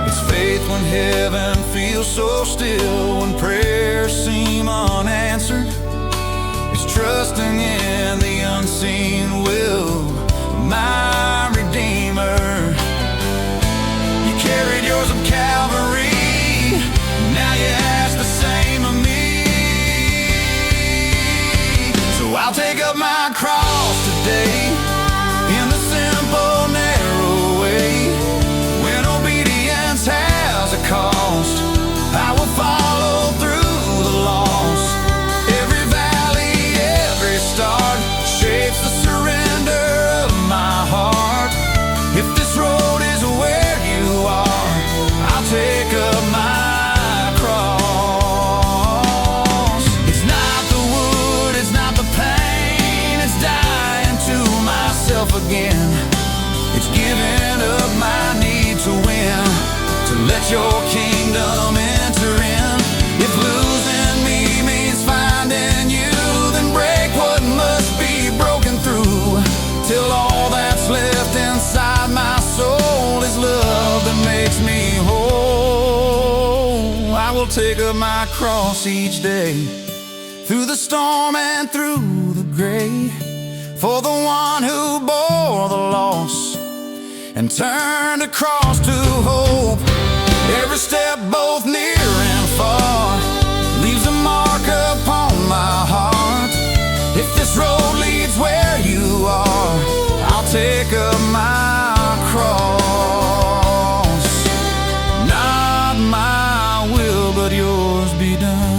It's faith when heaven feels so still, when prayers seem unanswered. It's trusting in the unseen will of my Redeemer. You carried yours of Calvary, now you ask the same of me. So I'll take up my cross today, in the simple narrow way. When obedience has a cost, I will follow through the loss. Every valley, every start shapes the surrender of my heart. If this road is where you are, I'll take up my cross. It's not the wood, it's not the pain, it's dying to myself again. It's giving up my need to win, to let your kingdom enter in. If losing me means finding you, then break what must be broken through. take up my cross each day, through the storm and through the gray, for the one who bore the loss and turned across to hope. Every step, both near and far, leaves a mark upon my heart. If this road leads where you are, I'll take up my cross. Not my will, but yours be done.